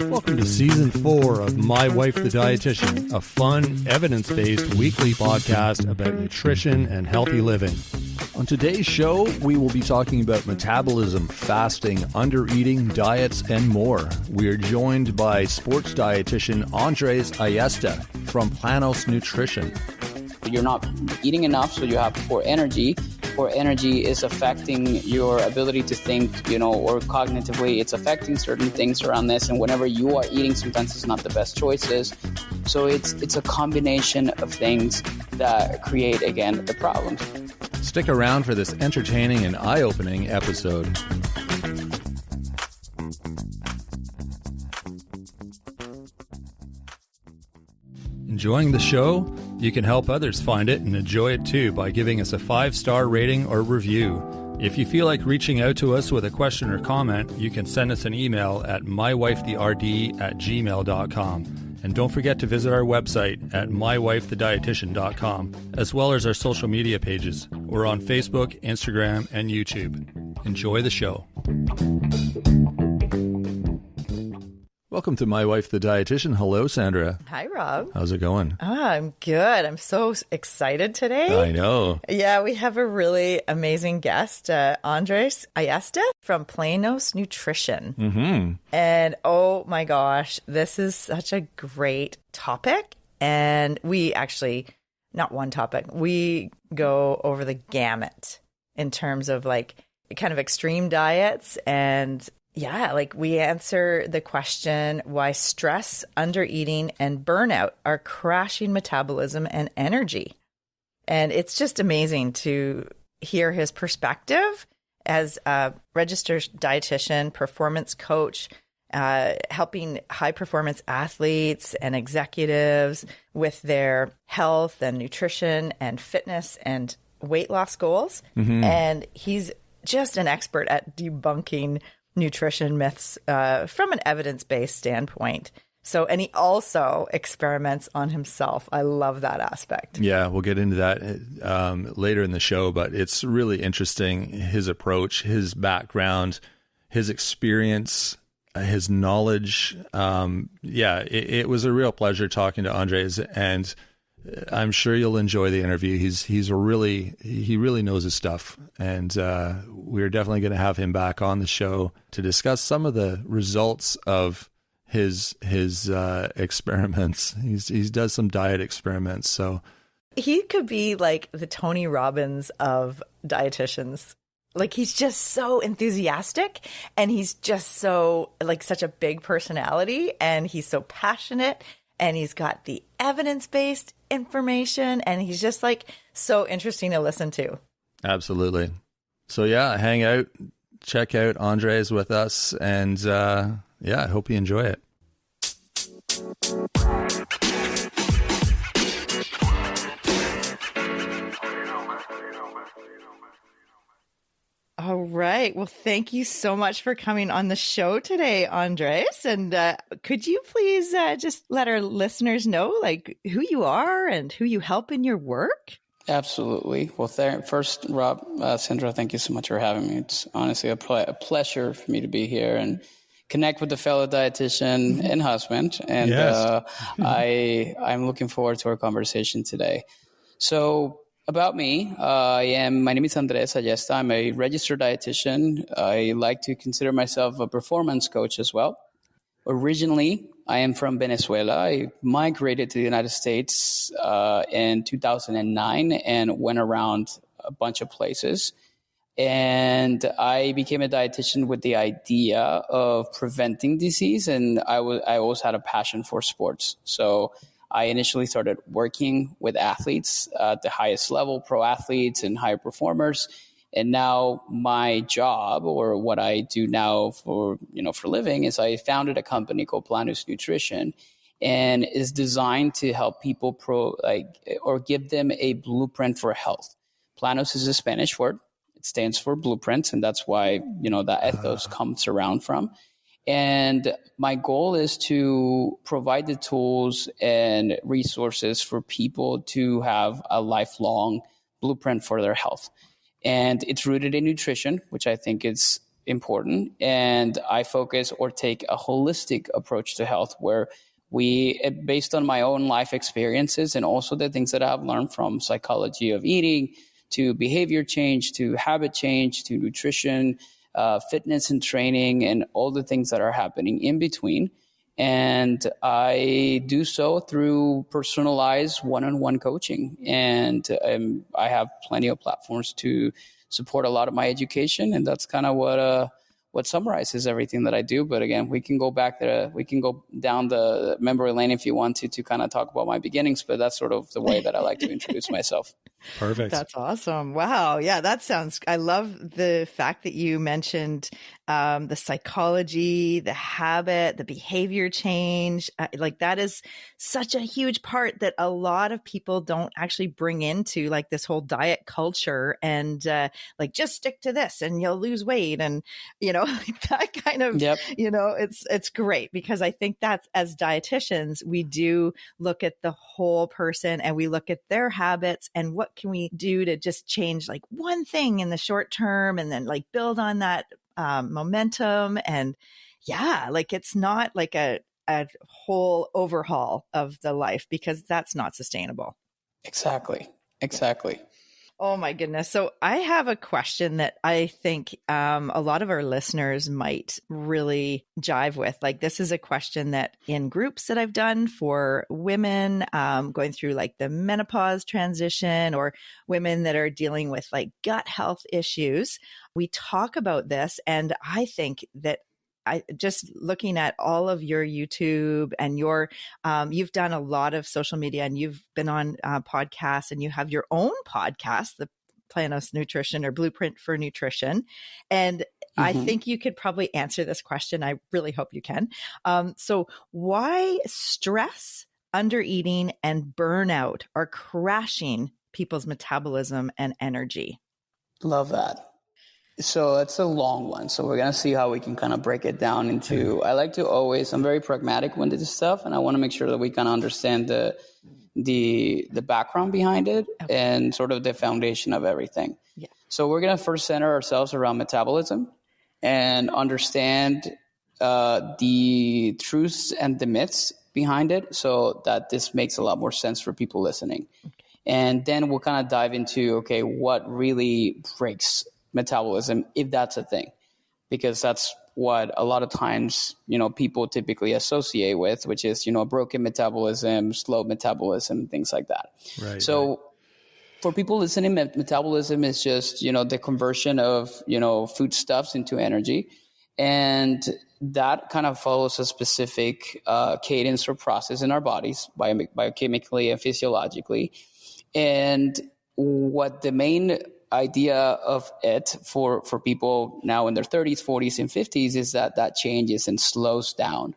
Welcome to Season 4 of My Wife the Dietitian, a fun, evidence-based weekly podcast about nutrition and healthy living. On today's show, we will be talking about metabolism, fasting, undereating, diets, and more. We are joined by sports dietitian Ayesta from Planos Nutrition. You're not eating enough, so you have poor energy. Poor energy is affecting your ability to think, or cognitively, it's affecting certain things around this. And whenever you are eating, sometimes it's not the best choices. So it's a combination of things that create, again, the problems. Stick around for this entertaining and eye-opening episode. Enjoying the show? You can help others find it and enjoy it too by giving us a 5-star rating or review. If you feel like reaching out to us with a question or comment, you can send us an email at mywifetherd@gmail.com. And don't forget to visit our website at mywifethedietitian.com, as well as our social media pages. We're on Facebook, Instagram, and YouTube. Enjoy the show. Welcome to My Wife the Dietitian. Hello, Sandra. Hi, Rob. How's it going? I'm good. I'm so excited today. I know. Yeah, we have a really amazing guest, Ayesta from Planos Nutrition. Mm-hmm. And oh my gosh, this is such a great topic. And we actually, not one topic, we go over the gamut in terms of like kind of extreme diets and we answer the question why stress, undereating, and burnout are crashing metabolism and energy. And it's just amazing to hear his perspective as a registered dietitian, performance coach, helping high-performance athletes and executives with their health and nutrition and fitness and weight loss goals. Mm-hmm. And he's just an expert at debunking nutrition myths from an evidence-based standpoint. So, and he also experiments on himself. I love that aspect. Yeah, we'll get into that later in the show, but it's really interesting, his approach, his background, his experience, his knowledge. It was a real pleasure talking to Andres, and I'm sure you'll enjoy the interview. He really knows his stuff, and we're definitely going to have him back on the show to discuss some of the results of his experiments. He does some diet experiments, so he could be like the Tony Robbins of dietitians. Like, he's just so enthusiastic, and he's just so like such a big personality, and he's so passionate. And he's got the evidence-based information, and he's just like so interesting to listen to. Absolutely. So yeah, hang out, check out Andres with us, and I hope you enjoy it. All right. Well, thank you so much for coming on the show today, Andres. And could you please just let our listeners know like who you are and who you help in your work? Absolutely. Well, first, Rob, Sandra, thank you so much for having me. It's honestly a pleasure for me to be here and connect with a fellow dietitian and husband. And yes. I'm looking forward to our conversation today. So, about me, my name is Andres Ayesta. I'm a registered dietitian. I like to consider myself a performance coach as well. Originally, I am from Venezuela. I migrated to the United States in 2009 and went around a bunch of places. And I became a dietitian with the idea of preventing disease. And I always had a passion for sports. So I initially started working with athletes at the highest level, pro athletes and higher performers. And now my job, or what I do now for living, is I founded a company called Planos Nutrition, and is designed to help people give them a blueprint for health. Planos is a Spanish word. It stands for blueprint, and that's why, that ethos comes around from. And my goal is to provide the tools and resources for people to have a lifelong blueprint for their health. And it's rooted in nutrition, which I think is important. And I focus or take a holistic approach to health where based on my own life experiences and also the things that I've learned from psychology of eating to behavior change, to habit change, to nutrition, fitness and training, and all the things that are happening in between. And I do so through personalized one-on-one coaching. And I have plenty of platforms to support a lot of my education. And that's kind of what summarizes everything that I do. But again, we can go down the memory lane if you want to kind of talk about my beginnings, but that's sort of the way that I like to introduce myself. Perfect. That's awesome. Wow. Yeah, I love the fact that you mentioned the psychology, the habit, the behavior change. Like that is such a huge part that a lot of people don't actually bring into like this whole diet culture and like just stick to this and you'll lose weight. And, like that kind of, yep. It's great because I think that as dietitians, we do look at the whole person and we look at their habits and what can we do to just change like one thing in the short term and then like build on that momentum. And yeah, like it's not like a whole overhaul of the life because that's not sustainable. Exactly. Oh my goodness. So I have a question that I think a lot of our listeners might really jive with. Like this is a question that in groups that I've done for women going through like the menopause transition or women that are dealing with like gut health issues, we talk about this. And I think that just looking at all of your YouTube and you've done a lot of social media and you've been on podcasts and you have your own podcast, the Planos Nutrition or Blueprint for Nutrition. And I think you could probably answer this question. I really hope you can. So why stress, undereating, and burnout are crashing people's metabolism and energy? Love that. So it's a long one. So we're going to see how we can kind of break it down into, I'm very pragmatic when this stuff, and I want to make sure that we kind of understand the background behind it and sort of the foundation of everything. Yeah. So we're going to first center ourselves around metabolism and understand the truths and the myths behind it so that this makes a lot more sense for people listening. Okay. And then we'll kind of dive into, what really breaks metabolism, if that's a thing, because that's what a lot of times, people typically associate with, which is, broken metabolism, slow metabolism, things like that. Right. So for people listening, metabolism is just, the conversion of, foodstuffs into energy. And that kind of follows a specific cadence or process in our bodies, biochemically and physiologically. And what the main idea of it for people now in their 30s, 40s, and 50s is that changes and slows down,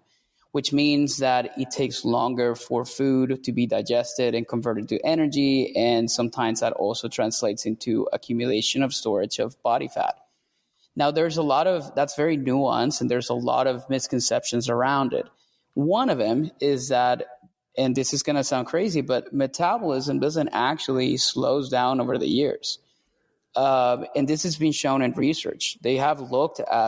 which means that it takes longer for food to be digested and converted to energy. And sometimes that also translates into accumulation of storage of body fat. Now, that's very nuanced, and there's a lot of misconceptions around it. One of them is that, and this is going to sound crazy, but metabolism doesn't actually slows down over the years. And this has been shown in research. They have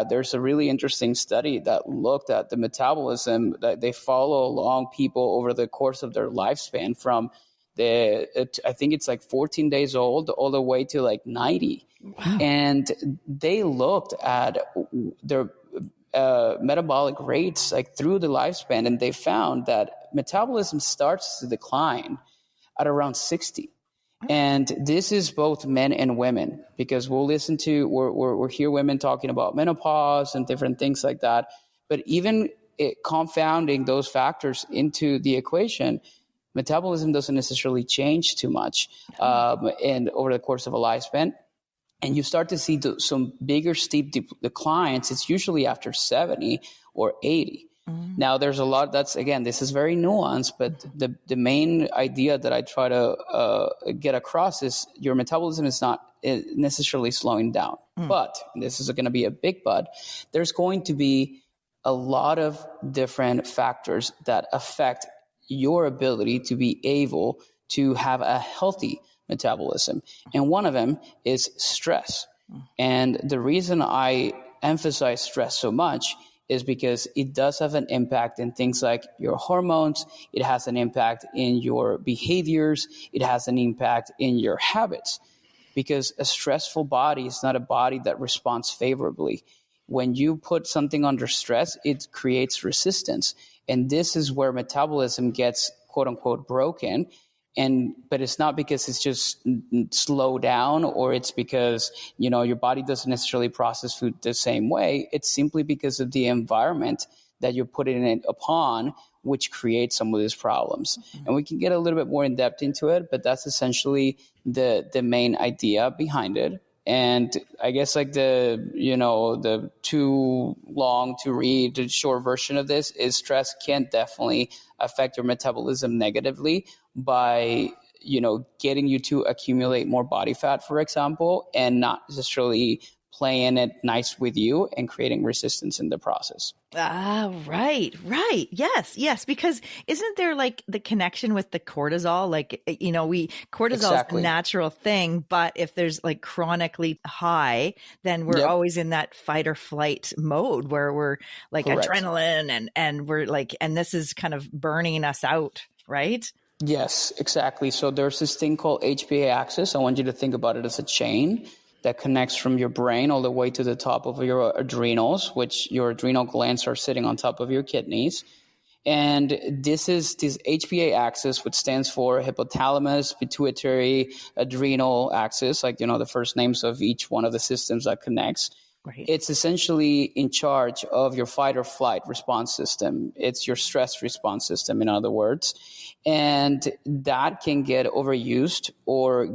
there's a really interesting study that looked at the metabolism that they follow along people over the course of their lifespan from I think it's like 14 days old all the way to like 90. Wow. And they looked at their metabolic rates like through the lifespan, and they found that metabolism starts to decline at around 60. And this is both men and women, because we'll hear women talking about menopause and different things like that. But even confounding those factors into the equation, metabolism doesn't necessarily change too much and over the course of a lifespan. And you start to see some bigger steep declines. It's usually after 70 or 80. Now, there's a lot this is very nuanced, but the main idea that I try to get across is your metabolism is not necessarily slowing down. But, and this is going to be a big but, there's going to be a lot of different factors that affect your ability to be able to have a healthy metabolism. And one of them is stress. And the reason I emphasize stress so much is because it does have an impact in things like your hormones. It has an impact in your behaviors. It has an impact in your habits, because a stressful body is not a body that responds favorably. When you put something under stress, it creates resistance. And this is where metabolism gets, quote unquote, broken. But it's not because it's just slowed down, or it's because, your body doesn't necessarily process food the same way. It's simply because of the environment that you're putting it upon, which creates some of these problems. Mm-hmm. And we can get a little bit more in depth into it, but that's essentially the main idea behind it. And I guess like the too long to read, the short version of this is stress can definitely affect your metabolism negatively by, getting you to accumulate more body fat, for example, and not necessarily playing it nice with you and creating resistance in the process. Right. Yes. Because isn't there like the connection with the cortisol? Like, cortisol Exactly. is a natural thing, but if there's like chronically high, then we're always in that fight or flight mode where we're like Correct. adrenaline and we're like, and this is kind of burning us out, right? Yes, exactly. So there's this thing called HPA axis. I want you to think about it as a chain that connects from your brain all the way to the top of your adrenals, which your adrenal glands are sitting on top of your kidneys. And this HPA axis, which stands for hypothalamus, pituitary, adrenal axis, like, the first names of each one of the systems that connects. Right. It's essentially in charge of your fight or flight response system. It's your stress response system, in other words. And that can get overused or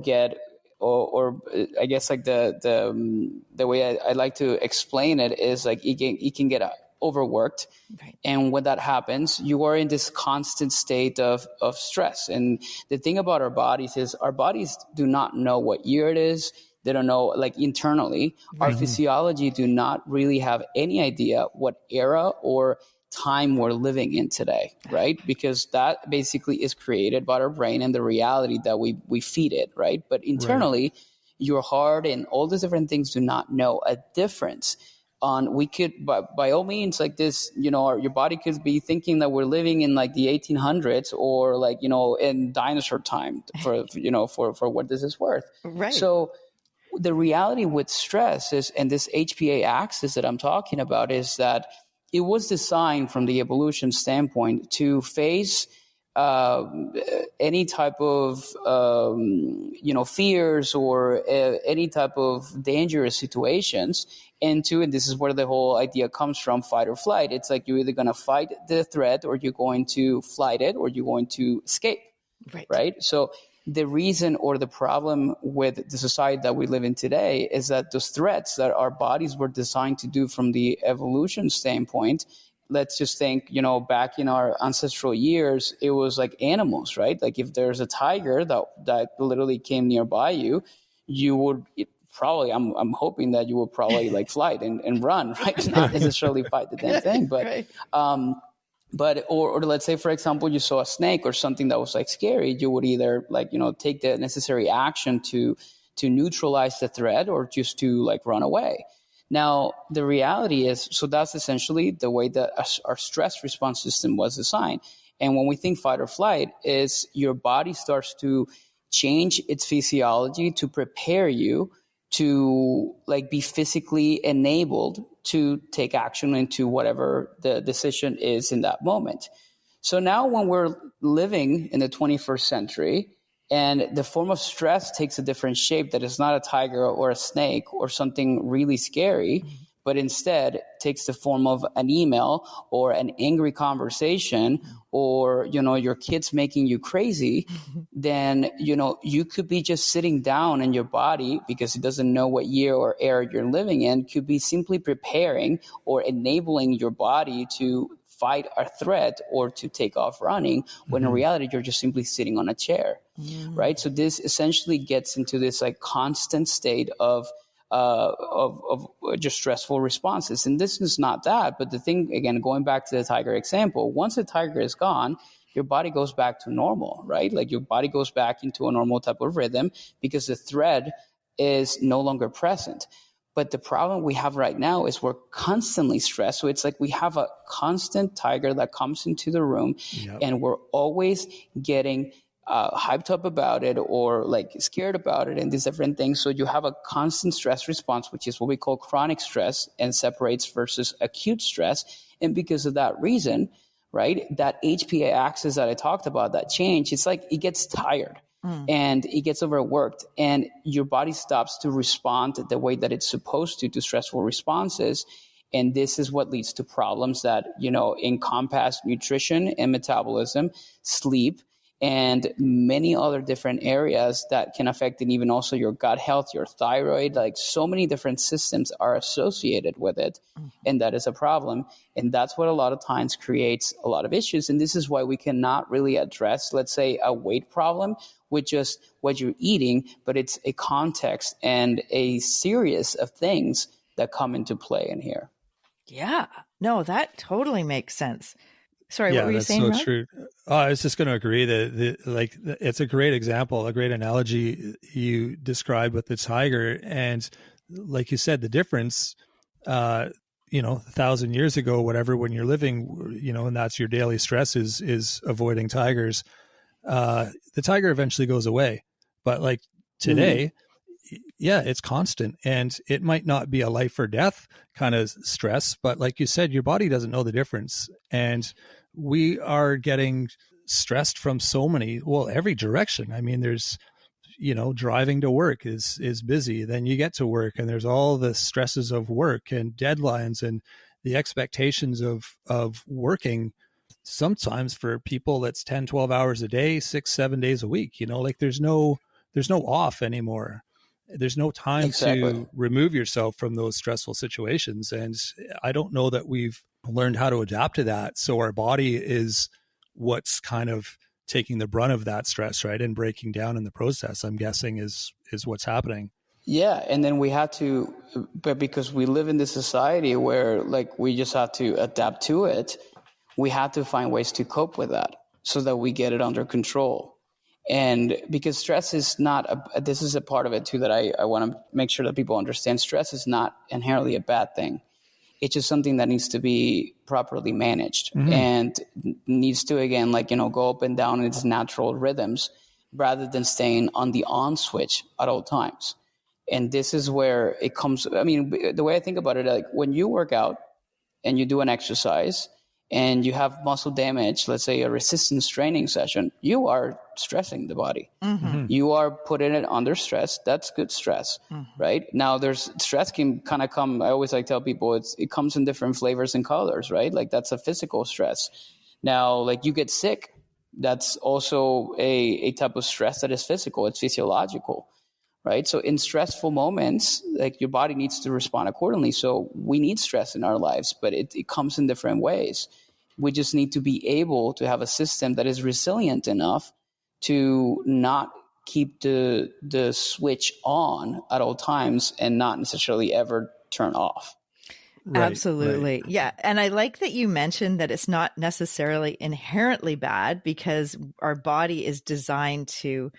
I guess like the way I like to explain it is like it can get overworked. Right. And when that happens, you are in this constant state of stress. And the thing about our bodies is our bodies do not know what year it is. They don't know, like internally, our physiology do not really have any idea what era or time we're living in today, right? Because that basically is created by our brain and the reality that we feed it, right? But internally, your heart and all these different things do not know a difference. We could, by all means, like this, your body could be thinking that we're living in like the 1800s or like, in dinosaur time for what this is worth. Right. So the reality with stress is, and this HPA axis that I'm talking about, is that it was designed from the evolution standpoint to face any type of, fears or any type of dangerous situations. And this is where the whole idea comes from, fight or flight. It's like you're either going to fight the threat or you're going to flight it or you're going to escape. Right? So the reason or the problem with the society that we live in today is that those threats that our bodies were designed to do from the evolution standpoint, let's just think, back in our ancestral years, it was like animals, right? Like if there's a tiger that literally came nearby you would probably, I'm hoping that you would probably like flight and run, right? Not necessarily fight the damn thing, but But, or let's say, for example, you saw a snake or something that was like scary, you would either like, take the necessary action to neutralize the threat or just to like run away. Now, the reality is, so that's essentially the way that our stress response system was designed. And when we think fight or flight is your body starts to change its physiology to prepare you to like be physically enabled to take action into whatever the decision is in that moment. So now when we're living in the 21st century and the form of stress takes a different shape, that is not a tiger or a snake or something really scary, but instead takes the form of an email or an angry conversation or, your kids making you crazy, then, you could be just sitting down in your body because it doesn't know what year or era you're living in, could be simply preparing or enabling your body to fight a threat or to take off running, when in reality, you're just simply sitting on a chair, right? So this essentially gets into this like constant state of just stressful responses. And this is not that, but the thing, again, going back to the tiger example, once the tiger is gone, your body goes back to normal, right? Like your body goes back into a normal type of rhythm because the threat is no longer present. But the problem we have right now is we're constantly stressed. So it's like we have a constant tiger that comes into the room, and we're always getting hyped up about it or like scared about it and these different things. So you have a constant stress response, which is what we call chronic stress, and separates versus acute stress. And because of that reason, right, that HPA axis that I talked about, that change, it's like it gets tired. And it gets overworked, and your body stops to respond the way that it's supposed to stressful responses. And this is what leads to problems that, encompass nutrition and metabolism, sleep, and many other different areas that can affect, and even also your gut health, your thyroid, like so many different systems are associated with it. And that is a problem. And that's what a lot of times creates a lot of issues. And this is why we cannot really address, let's say, a weight problem with just what you're eating, but it's a context and a series of things that come into play in here. Yeah, no, that totally makes sense. Sorry, what were you saying, so Rob? true. I was just going to agree that it's a great example, a great analogy you described with the tiger. And like you said, the difference, 1,000 years ago, whatever, when you're living, and that's your daily stress is avoiding tigers. The tiger eventually goes away, but like today, it's constant, and it might not be a life or death kind of stress, but like you said, your body doesn't know the difference. And we are getting stressed from every direction. I mean, there's, driving to work is busy. Then you get to work and there's all the stresses of work and deadlines and the expectations of working. Sometimes for people that's 10, 12 hours a day, 6, 7 days a week, like there's no off anymore. There's no time to remove yourself from those stressful situations. And I don't know that we've learned how to adapt to that. So our body is what's kind of taking the brunt of that stress, right? And breaking down in the process, I'm guessing is what's happening. Yeah. And then we have to, but because we live in this society where like we just have to adapt to it, we have to find ways to cope with that so that we get it under control. And because stress is this is a part of it too that I want to make sure that people understand. Stress is not inherently a bad thing. It's just something that needs to be properly managed and needs to, again, go up and down in its natural rhythms rather than staying on the on switch at all times. And this is where it comes. I mean, the way I think about it, like when you work out and you do an exercise and you have muscle damage, let's say a resistance training session, you are stressing the body. You are putting it under stress. That's good stress, right? Now, there's stress can kind of come. I always tell people it comes in different flavors and colors, right? Like that's a physical stress. Now, like you get sick, that's also a type of stress that is physical. It's physiological, right? So in stressful moments, like your body needs to respond accordingly. So we need stress in our lives, but it comes in different ways. We just need to be able to have a system that is resilient enough to not keep the switch on at all times and not necessarily ever turn off. Right, absolutely. Right. Yeah. And I like that you mentioned that it's not necessarily inherently bad because our body is designed to,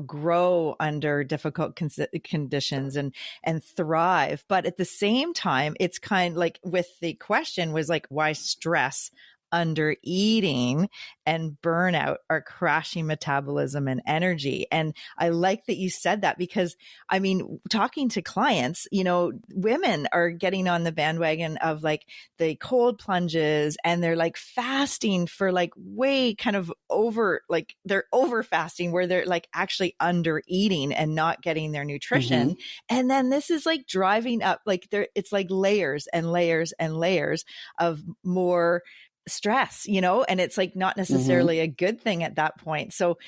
grow under difficult conditions and thrive. But at the same time, it's kind of like with the question was like, why stress under eating and burnout are crashing metabolism and energy. And I like that you said that because, I mean, talking to clients, women are getting on the bandwagon of like the cold plunges and they're like fasting for like way kind of over, like they're over fasting where they're like actually under eating and not getting their nutrition. And then this is like driving up, like it's like layers and layers and layers of more stress, and it's like not necessarily a good thing at that point. So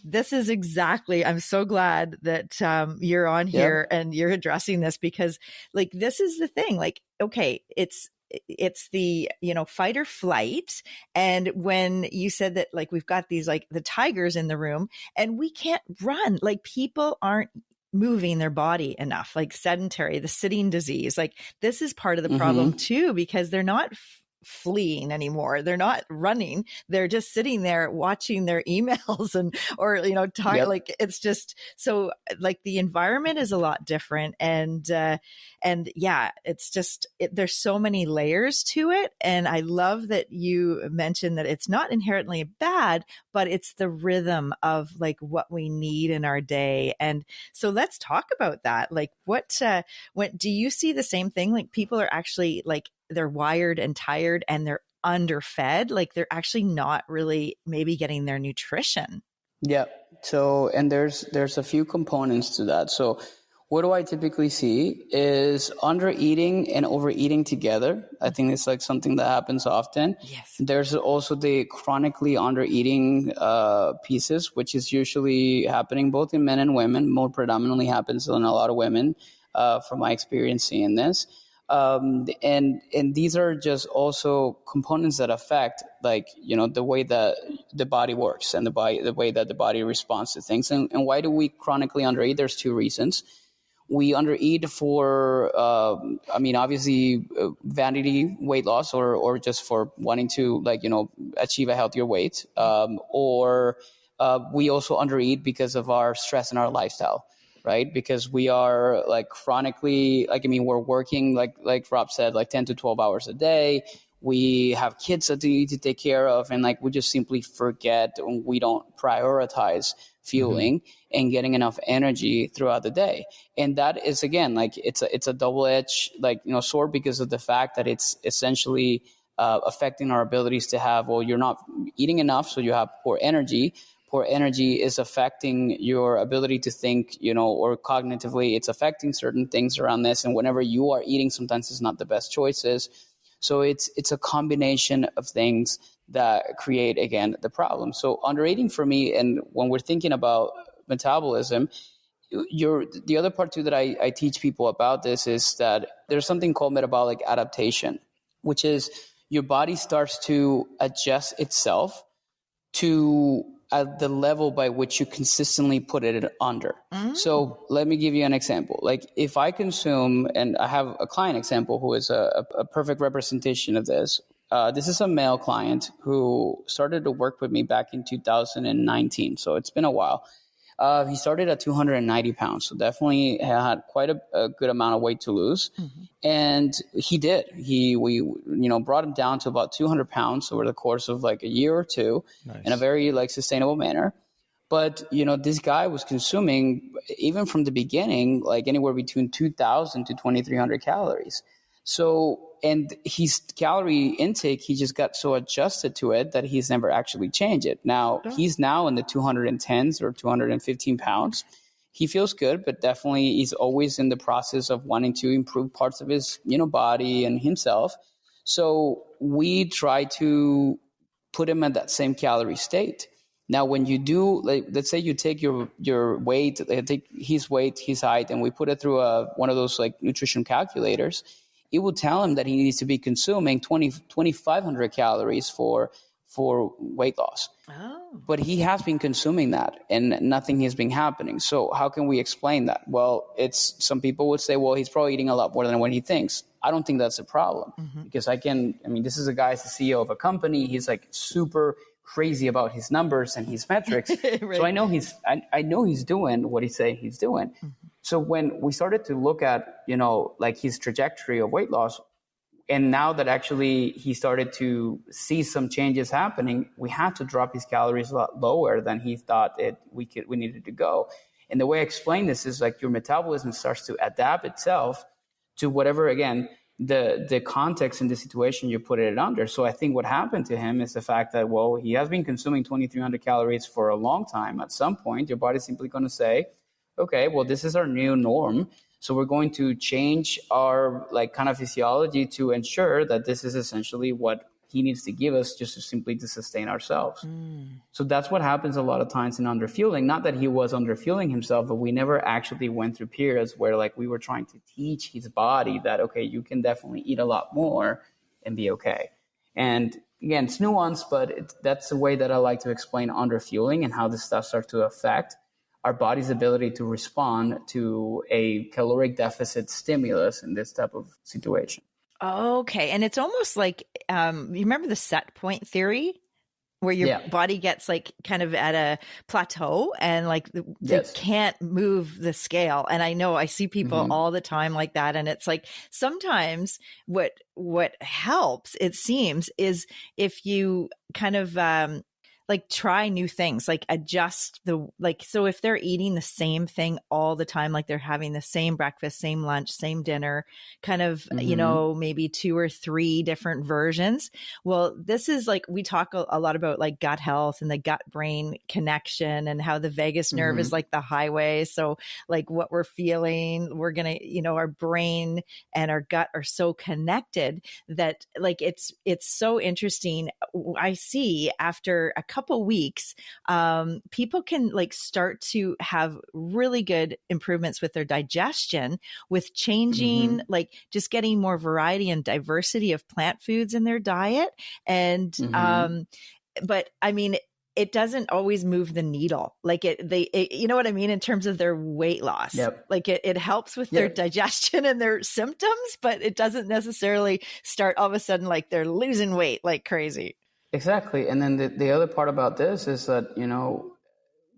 this is exactly, I'm so glad that you're on here and you're addressing this because like, this is the thing, like, okay, it's the, fight or flight. And when you said that, like, we've got these, like the tigers in the room and we can't run, like people aren't moving their body enough, like sedentary, the sitting disease, like this is part of the problem too, because they're not fleeing anymore. They're not running. They're just sitting there watching their emails or, like, it's just, so like the environment is a lot different. And yeah, it's just, there's so many layers to it. And I love that you mentioned that it's not inherently bad, but it's the rhythm of like what we need in our day. And so let's talk about that. Like what do you see the same thing? Like people are actually like, they're wired and tired and they're underfed. Like they're actually not really maybe getting their nutrition. Yeah. So, and there's a few components to that. So what do I typically see is under-eating and overeating together. I think it's like something that happens often. Yes. There's also the chronically under-eating pieces, which is usually happening both in men and women. More predominantly happens in a lot of women, from my experience seeing this. And these are just also components that affect, like, the way that the body works and the way that the body responds to things. And why do we chronically undereat? There's two reasons. We undereat for, obviously vanity weight loss or just for wanting to achieve a healthier weight. Or we also undereat because of our stress in our lifestyle, right? Because we are like chronically, we're working, like Rob said, like 10 to 12 hours a day. We have kids that we need to take care of. And we just simply forget, and we don't prioritize fueling and getting enough energy throughout the day. And that is, again, it's a double-edged sword, because of the fact that it's essentially affecting our abilities to have, you're not eating enough, so you have poor energy. Poor energy is affecting your ability to think, or cognitively, it's affecting certain things around this. And whenever you are eating, sometimes it's not the best choices. So it's a combination of things that create, again, the problem. So undereating for me, and when we're thinking about metabolism, the other part too that I teach people about this is that there's something called metabolic adaptation, which is your body starts to adjust itself to at the level by which you consistently put it under. So let me give you an example. Like if I consume, and I have a client example who is a perfect representation of this. This is a male client who started to work with me back in 2019. So it's been a while. He started at 290 pounds. So definitely had quite a good amount of weight to lose. And he did. We brought him down to about 200 pounds over the course of like a year or two. Nice. In a very sustainable manner. But, this guy was consuming, even from the beginning, like anywhere between 2,000 to 2,300 calories. So, and his calorie intake, he just got so adjusted to it that he's never actually changed it. Now, he's now in the 210s or 215 pounds. He feels good, but definitely he's always in the process of wanting to improve parts of his, body and himself. So we try to put him at that same calorie state. Now, when you do, let's say you take your weight, take his weight, his height, and we put it through one of those nutrition calculators, it will tell him that he needs to be consuming 2,500 calories for weight loss. Oh. But he has been consuming that and nothing has been happening. So how can we explain that? Well, some people would say, well, he's probably eating a lot more than what he thinks. I don't think that's a problem because this is a guy, he's the CEO of a company. He's super crazy about his numbers and his metrics. Right. So I know he's doing what he's saying he's doing. So when we started to look at, his trajectory of weight loss, and now that actually he started to see some changes happening, we had to drop his calories a lot lower than he thought we needed to go. And the way I explain this is your metabolism starts to adapt itself to whatever, again, the context and the situation you put it under. So I think what happened to him is the fact that, he has been consuming 2,300 calories for a long time. At some point, your body's simply going to say, okay, this is our new norm. So we're going to change our kind of physiology to ensure that this is essentially what he needs to give us just to sustain ourselves. So that's what happens a lot of times in underfueling. Not that he was underfueling himself, but we never actually went through periods where we were trying to teach his body that, okay, you can definitely eat a lot more and be okay. And again, it's nuanced, but that's the way that I like to explain underfueling and how this stuff starts to affect our body's ability to respond to a caloric deficit stimulus in this type of situation. Okay. And it's almost like, you remember the set point theory? Where your body gets like kind of at a plateau and like they can't move the scale. And I know I see people all the time like that. And it's like, sometimes what helps, it seems, is if you kind of, like try new things, like adjust so if they're eating the same thing all the time, like they're having the same breakfast, same lunch, same dinner, kind of, maybe 2 or 3 different versions. Well, this is like, we talk a lot about like gut health and the gut brain connection and how the vagus nerve is like the highway. So like what we're feeling, we're going to, our brain and our gut are so connected that like, it's so interesting. I see after a couple weeks, people can like start to have really good improvements with their digestion with changing, like just getting more variety and diversity of plant foods in their diet. And, but I mean, it doesn't always move the needle. Like you know what I mean? In terms of their weight loss, like it helps with their digestion and their symptoms, but it doesn't necessarily start all of a sudden, like they're losing weight like crazy. Exactly. And then the other part about this is that,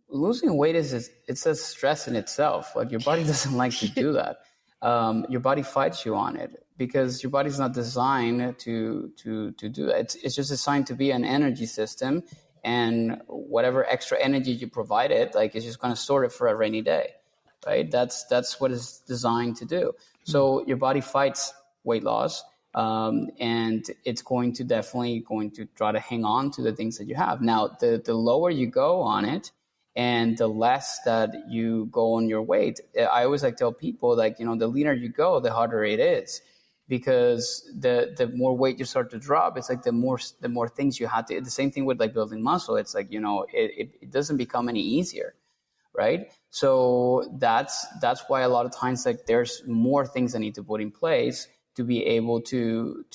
losing weight it's a stress in itself. Like your body doesn't like to do that. Your body fights you on it because your body's not designed to do that. It's just designed to be an energy system, and whatever extra energy you provide it, like it's just going to store it for a rainy day, right? That's what it's designed to do. So your body fights weight loss. And it's definitely going to try to hang on to the things that you have. Now, the lower you go on it and the less that you go on your weight, I always like to tell people, like, the leaner you go, the harder it is, because the more weight you start to drop, it's like the more things you have to, the same thing with like building muscle. It's like, it doesn't become any easier. Right. So that's why a lot of times, like, there's more things that need to put in place to be able to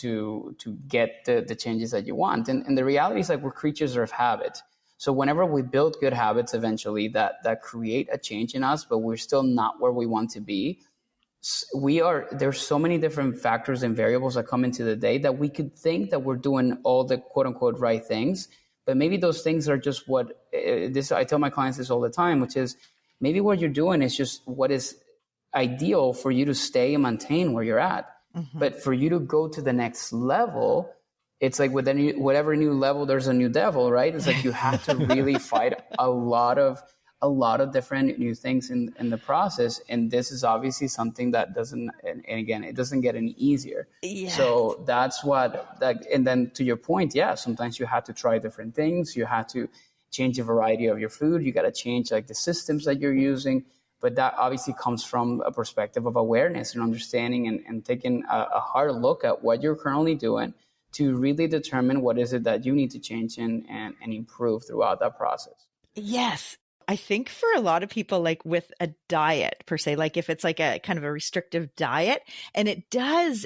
get the changes that you want. And the reality is, like, we're creatures of habit. So whenever we build good habits, eventually that create a change in us, but we're still not where we want to be. There's so many different factors and variables that come into the day that we could think that we're doing all the quote unquote right things, but maybe those things are just I tell my clients this all the time, which is maybe what you're doing is just what is ideal for you to stay and maintain where you're at. But for you to go to the next level, it's like with whatever new level, there's a new devil, right? It's like you have to really fight a lot of different new things in the process. And this is obviously something that doesn't, and again, it doesn't get any easier. Yeah. So that's and then to your point, sometimes you have to try different things. You have to change the variety of your food. You got to change like the systems that you're using. But that obviously comes from a perspective of awareness and understanding and taking a hard look at what you're currently doing to really determine what is it that you need to change and improve throughout that process. Yes. I think for a lot of people, like with a diet per se, like if it's like a kind of a restrictive diet, and it does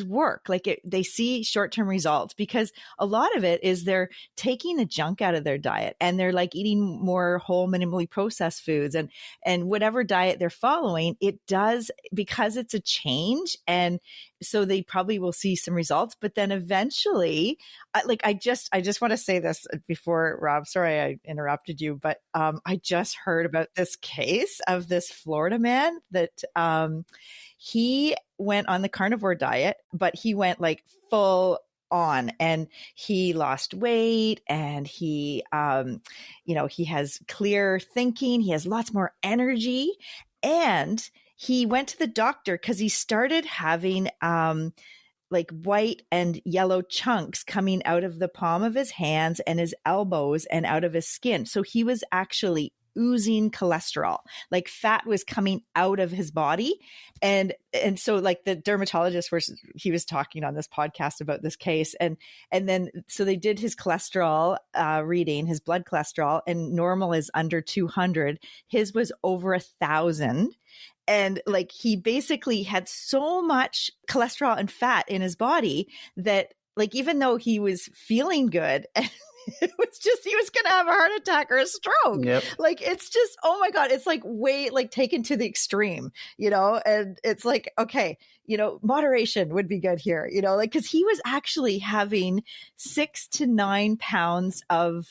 work, like they see short-term results, because a lot of it is they're taking the junk out of their diet and they're like eating more whole, minimally processed foods, and whatever diet they're following, it does, because it's a change. And so they probably will see some results, but then eventually, I just want to say this before, Rob, sorry I interrupted you, but I just heard about this case of this Florida man that he went on the carnivore diet, but he went like full on, and he lost weight, and he he has clear thinking, he has lots more energy, and he went to the doctor because he started having like white and yellow chunks coming out of the palm of his hands and his elbows and out of his skin. So he was actually oozing cholesterol, like fat was coming out of his body. And so like the dermatologist he was talking on this podcast about this case. And then, so they did his cholesterol reading, his blood cholesterol, and normal is under 200. His was over 1,000. And like, he basically had so much cholesterol and fat in his body that, like, even though he was feeling good it was just, he was going to have a heart attack or a stroke. Yep. Like, it's just, oh my God, it's like way like taken to the extreme, you know? And it's like, okay, you know, moderation would be good here, you know, like, cause he was actually having 6 to 9 pounds of,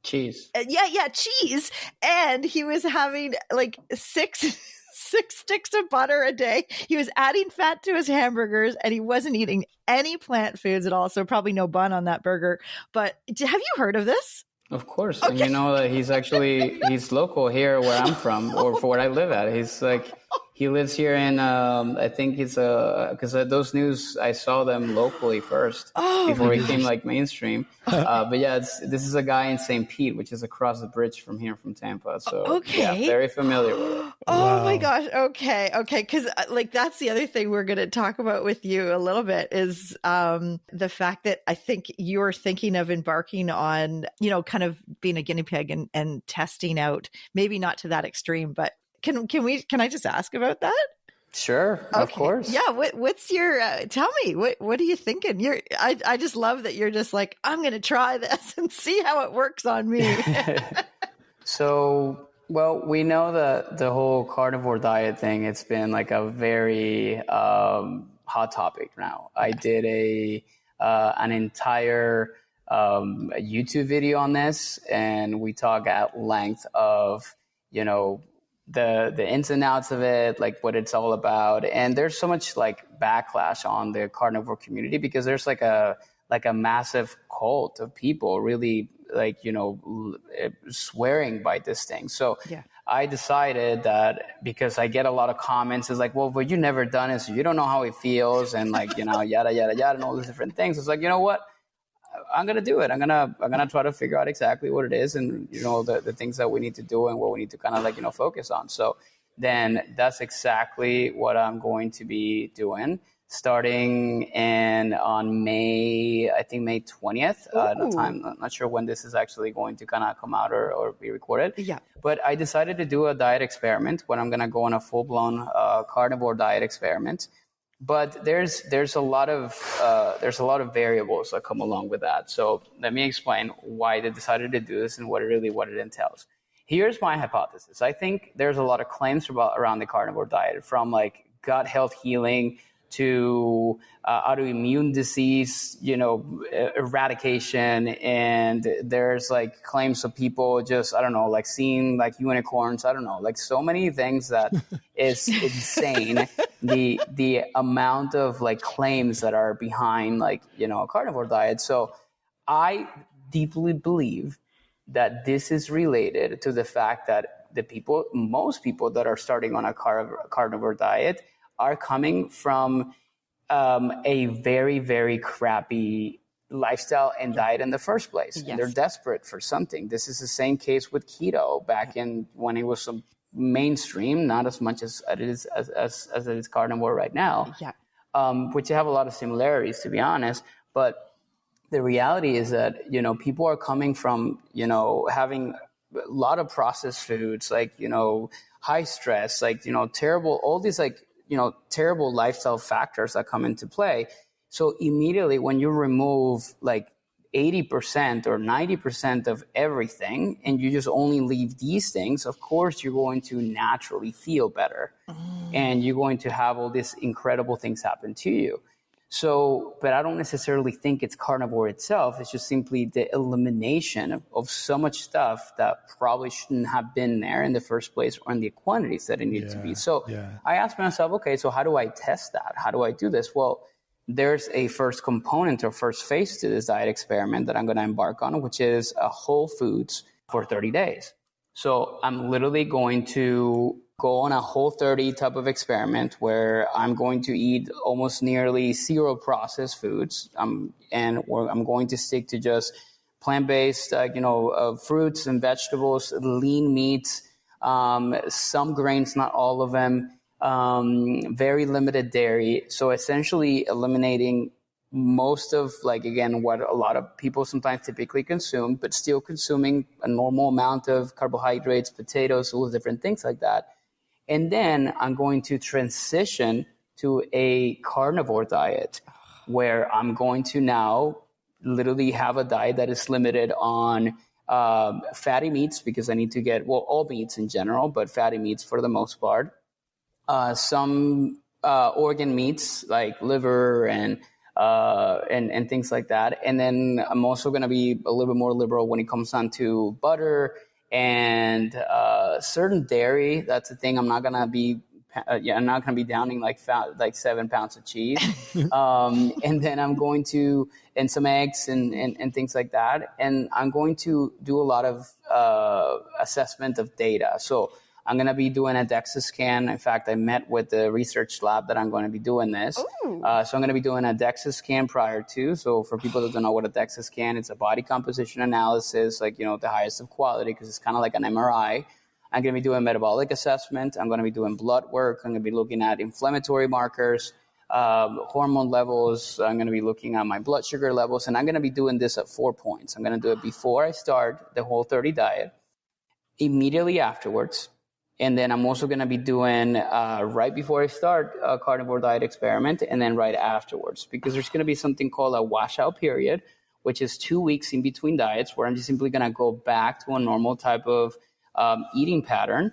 cheese. Yeah, cheese. And he was having like six sticks of butter a day. He was adding fat to his hamburgers, and he wasn't eating any plant foods at all. So probably no bun on that burger. But have you heard of this? Of course. Okay. And you know that he's local here where I'm from, or for where I live at. He's like, he lives here in, I think it's because those news, I saw them locally first before he came like mainstream. But yeah, this is a guy in St. Pete, which is across the bridge from here from Tampa. So yeah, very familiar with it. Oh my gosh. Okay. Cause like, that's the other thing we're going to talk about with you a little bit is, the fact that I think you're thinking of embarking on, you know, kind of being a guinea pig and testing out, maybe not to that extreme, but can I just ask about that? Sure. Okay. Of course. Yeah. What's your, tell me, what are you thinking? I just love that you're just like, I'm going to try this and see how it works on me. So, well, we know that the whole carnivore diet thing, it's been like a very hot topic now. I did an entire YouTube video on this, and we talk at length of, you know, the ins and outs of it, like what it's all about. And there's so much like backlash on the carnivore community because there's like a massive cult of people really like, you know, swearing by this thing. So yeah. I decided that because I get a lot of comments, it's like, well, but you never done it, so you don't know how it feels, and like, you know, yada, yada, yada, and all these different things. It's like, you know what? I'm going to do it. I'm going to try to figure out exactly what it is and, you know, the things that we need to do and what we need to kind of like, you know, focus on. So then that's exactly what I'm going to be doing starting on May 20th. I'm not sure when this is actually going to kind of come out or be recorded. Yeah. But I decided to do a diet experiment when I'm going to go on a full-blown carnivore diet experiment. But there's a lot of variables that come along with that. So let me explain why they decided to do this and what it entails. Here's my hypothesis. I think there's a lot of claims around the carnivore diet, from like gut health healing to autoimmune disease, you know, eradication. And there's like claims of people just, I don't know, like seeing like unicorns. I don't know, like so many things that is insane. The amount of like claims that are behind like, you know, a carnivore diet. So I deeply believe that this is related to the fact that most people that are starting on a carnivore diet are coming from a very, very crappy lifestyle and diet in the first place. Yes. And they're desperate for something. This is the same case with keto back in when it was some mainstream, not as much as it is carnivore right now. Yeah. Which have a lot of similarities, to be honest. But the reality is that, you know, people are coming from, you know, having a lot of processed foods, like, you know, high stress, like, you know, terrible, all these like, you know, terrible lifestyle factors that come into play. So immediately when you remove like 80% or 90% of everything and you just only leave these things, of course, you're going to naturally feel better and you're going to have all these incredible things happen to you. So, but I don't necessarily think it's carnivore itself. It's just simply the elimination of so much stuff that probably shouldn't have been there in the first place or in the quantities that it needed to be. So I asked myself, okay, so how do I test that? How do I do this? Well, there's a first component or first phase to this diet experiment that I'm going to embark on, which is a whole foods for 30 days. So I'm literally going to go on a Whole30 type of experiment where I'm going to eat almost nearly zero processed foods. And I'm going to stick to just plant-based, fruits and vegetables, lean meats, some grains, not all of them, very limited dairy. So essentially eliminating most of, like, again, what a lot of people sometimes typically consume, but still consuming a normal amount of carbohydrates, potatoes, all the different things like that. And then I'm going to transition to a carnivore diet where I'm going to now literally have a diet that is limited on fatty meats, because I need to get, well, all meats in general, but fatty meats for the most part. Some organ meats like liver and things like that. And then I'm also going to be a little bit more liberal when it comes down to butter and certain dairy. That's the thing. I'm not going to be downing like 7 pounds of cheese. And then I'm going to, and some eggs and things like that. And I'm going to do a lot of assessment of data. So I'm going to be doing a DEXA scan. In fact, I met with the research lab that I'm going to be doing this. So I'm going to be doing a DEXA scan prior to. So for people that don't know what a DEXA scan, it's a body composition analysis, like, the highest of quality, because it's kind of like an MRI. I'm going to be doing metabolic assessment. I'm going to be doing blood work. I'm going to be looking at inflammatory markers, hormone levels. I'm going to be looking at my blood sugar levels. And I'm going to be doing this at 4 points. I'm going to do it before I start the Whole30 diet, immediately afterwards. And then I'm also going to be doing right before I start a carnivore diet experiment, and then right afterwards, because there's going to be something called a washout period, which is 2 weeks in between diets, where I'm just simply going to go back to a normal type of eating pattern,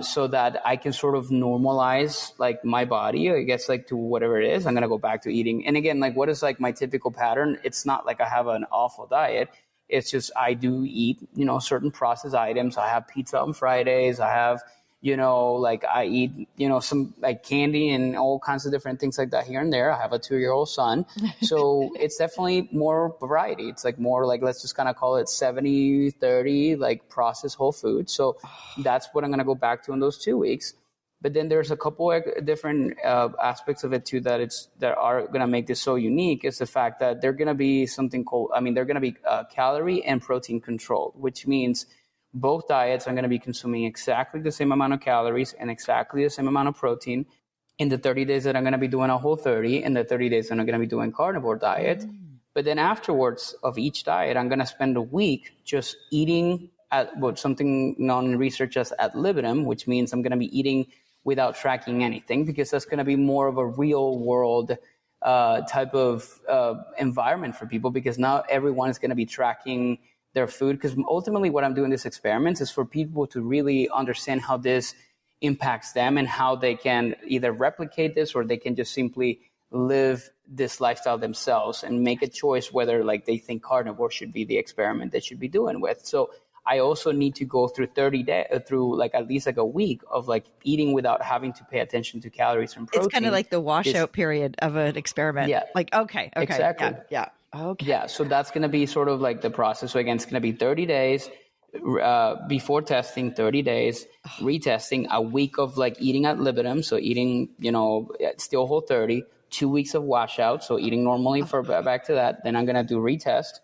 so that I can sort of normalize like my body, I guess, like to whatever it is. I'm going to go back to eating. And again, like, what is like my typical pattern? It's not like I have an awful diet. It's just I do eat, certain processed items. I have pizza on Fridays. I have, like I eat, some like candy and all kinds of different things like that here and there. I have a 2-year-old son. So it's definitely more variety. It's like more like, let's just kind of call it 70-30, like processed whole food. So that's what I'm going to go back to in those 2 weeks. But then there's a couple of different aspects of it too that are going to make this so unique. Is the fact that they're going to be something called, they're going to be calorie and protein controlled, which means both diets are going to be consuming exactly the same amount of calories and exactly the same amount of protein in the 30 days that I'm going to be doing a Whole30, and the 30 days that I'm going to be doing carnivore diet. But then afterwards of each diet, I'm going to spend a week just eating at what something known in research as ad libitum, which means I'm going to be eating without tracking anything, because that's going to be more of a real world type of environment for people, because not everyone is going to be tracking their food. Because ultimately what I'm doing this experiment is for people to really understand how this impacts them and how they can either replicate this or they can just simply live this lifestyle themselves and make a choice whether like they think carnivore should be the experiment they should be doing with. So I also need to go through 30 days, through like at least like a week of like eating without having to pay attention to calories and protein. It's kind of like the washout period of an experiment. Yeah. Like, okay. Exactly. Yeah. Okay. Yeah. So that's going to be sort of like the process. So again, it's going to be 30 days before testing, 30 days, retesting, a week of like eating ad libitum. So eating, still Whole30, 2 weeks of washout. So eating normally for back to that. Then I'm going to do retest.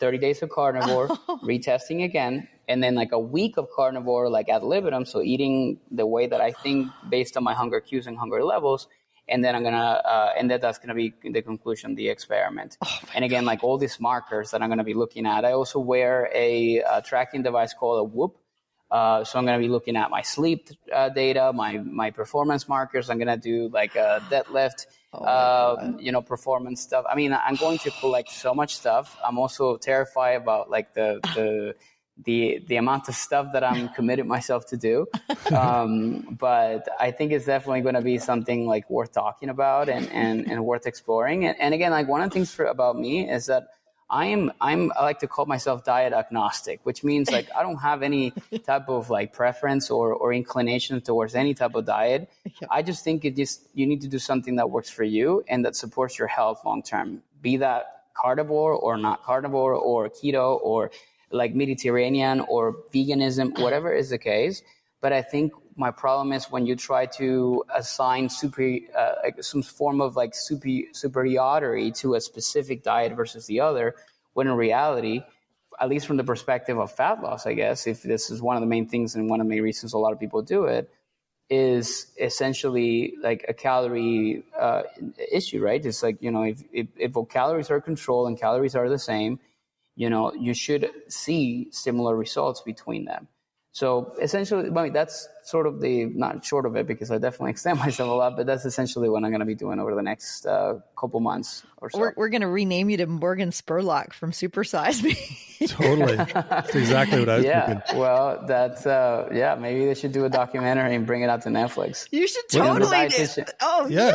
30 days of carnivore, retesting again, and then like a week of carnivore, like ad libitum, so eating the way that I think based on my hunger cues and hunger levels, and then I'm gonna, and that's gonna be the conclusion of the experiment. And again, like all these markers that I'm gonna be looking at, I also wear a tracking device called a Whoop. So I'm gonna be looking at my sleep data, my performance markers. I'm gonna do like a deadlift. Performance stuff. I'm going to collect so much stuff. I'm also terrified about like the amount of stuff that I'm committed myself to do. But I think it's definitely going to be something like worth talking about and worth exploring. And again, like one of the things about me is that I like to call myself diet agnostic, which means like I don't have any type of like preference or inclination towards any type of diet. Yeah. I just think you need to do something that works for you and that supports your health long term, be that carnivore or not carnivore or keto or like Mediterranean or veganism, whatever is the case. But I think my problem is when you try to assign some form of like superiority to a specific diet versus the other, when in reality, at least from the perspective of fat loss, I guess, if this is one of the main things and one of the main reasons a lot of people do it, is essentially like a calorie issue, right? It's like, if calories are controlled and calories are the same, you should see similar results between them. So essentially, that's sort of not short of it, because I definitely extend myself a lot, but that's essentially what I'm going to be doing over the next couple months or so. We're going to rename you to Morgan Spurlock from Super Size Me. Totally. That's exactly what I was thinking. Well, that's, maybe they should do a documentary and bring it out to Netflix. You should totally do. Oh, yeah.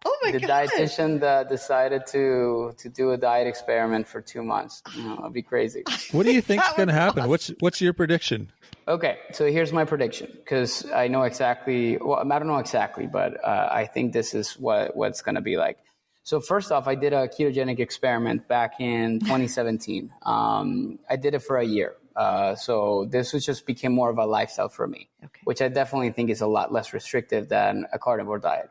Oh, my God. The dietitian that decided to do a diet experiment for 2 months. It'd be crazy. What do you think is going to happen? Awesome. What's your prediction? Okay, so here's my prediction, because I know exactly, well, I don't know exactly, but I think this is what's going to be like. So first off, I did a ketogenic experiment back in 2017. I did it for a year. So this just became more of a lifestyle for me, which I definitely think is a lot less restrictive than a carnivore diet.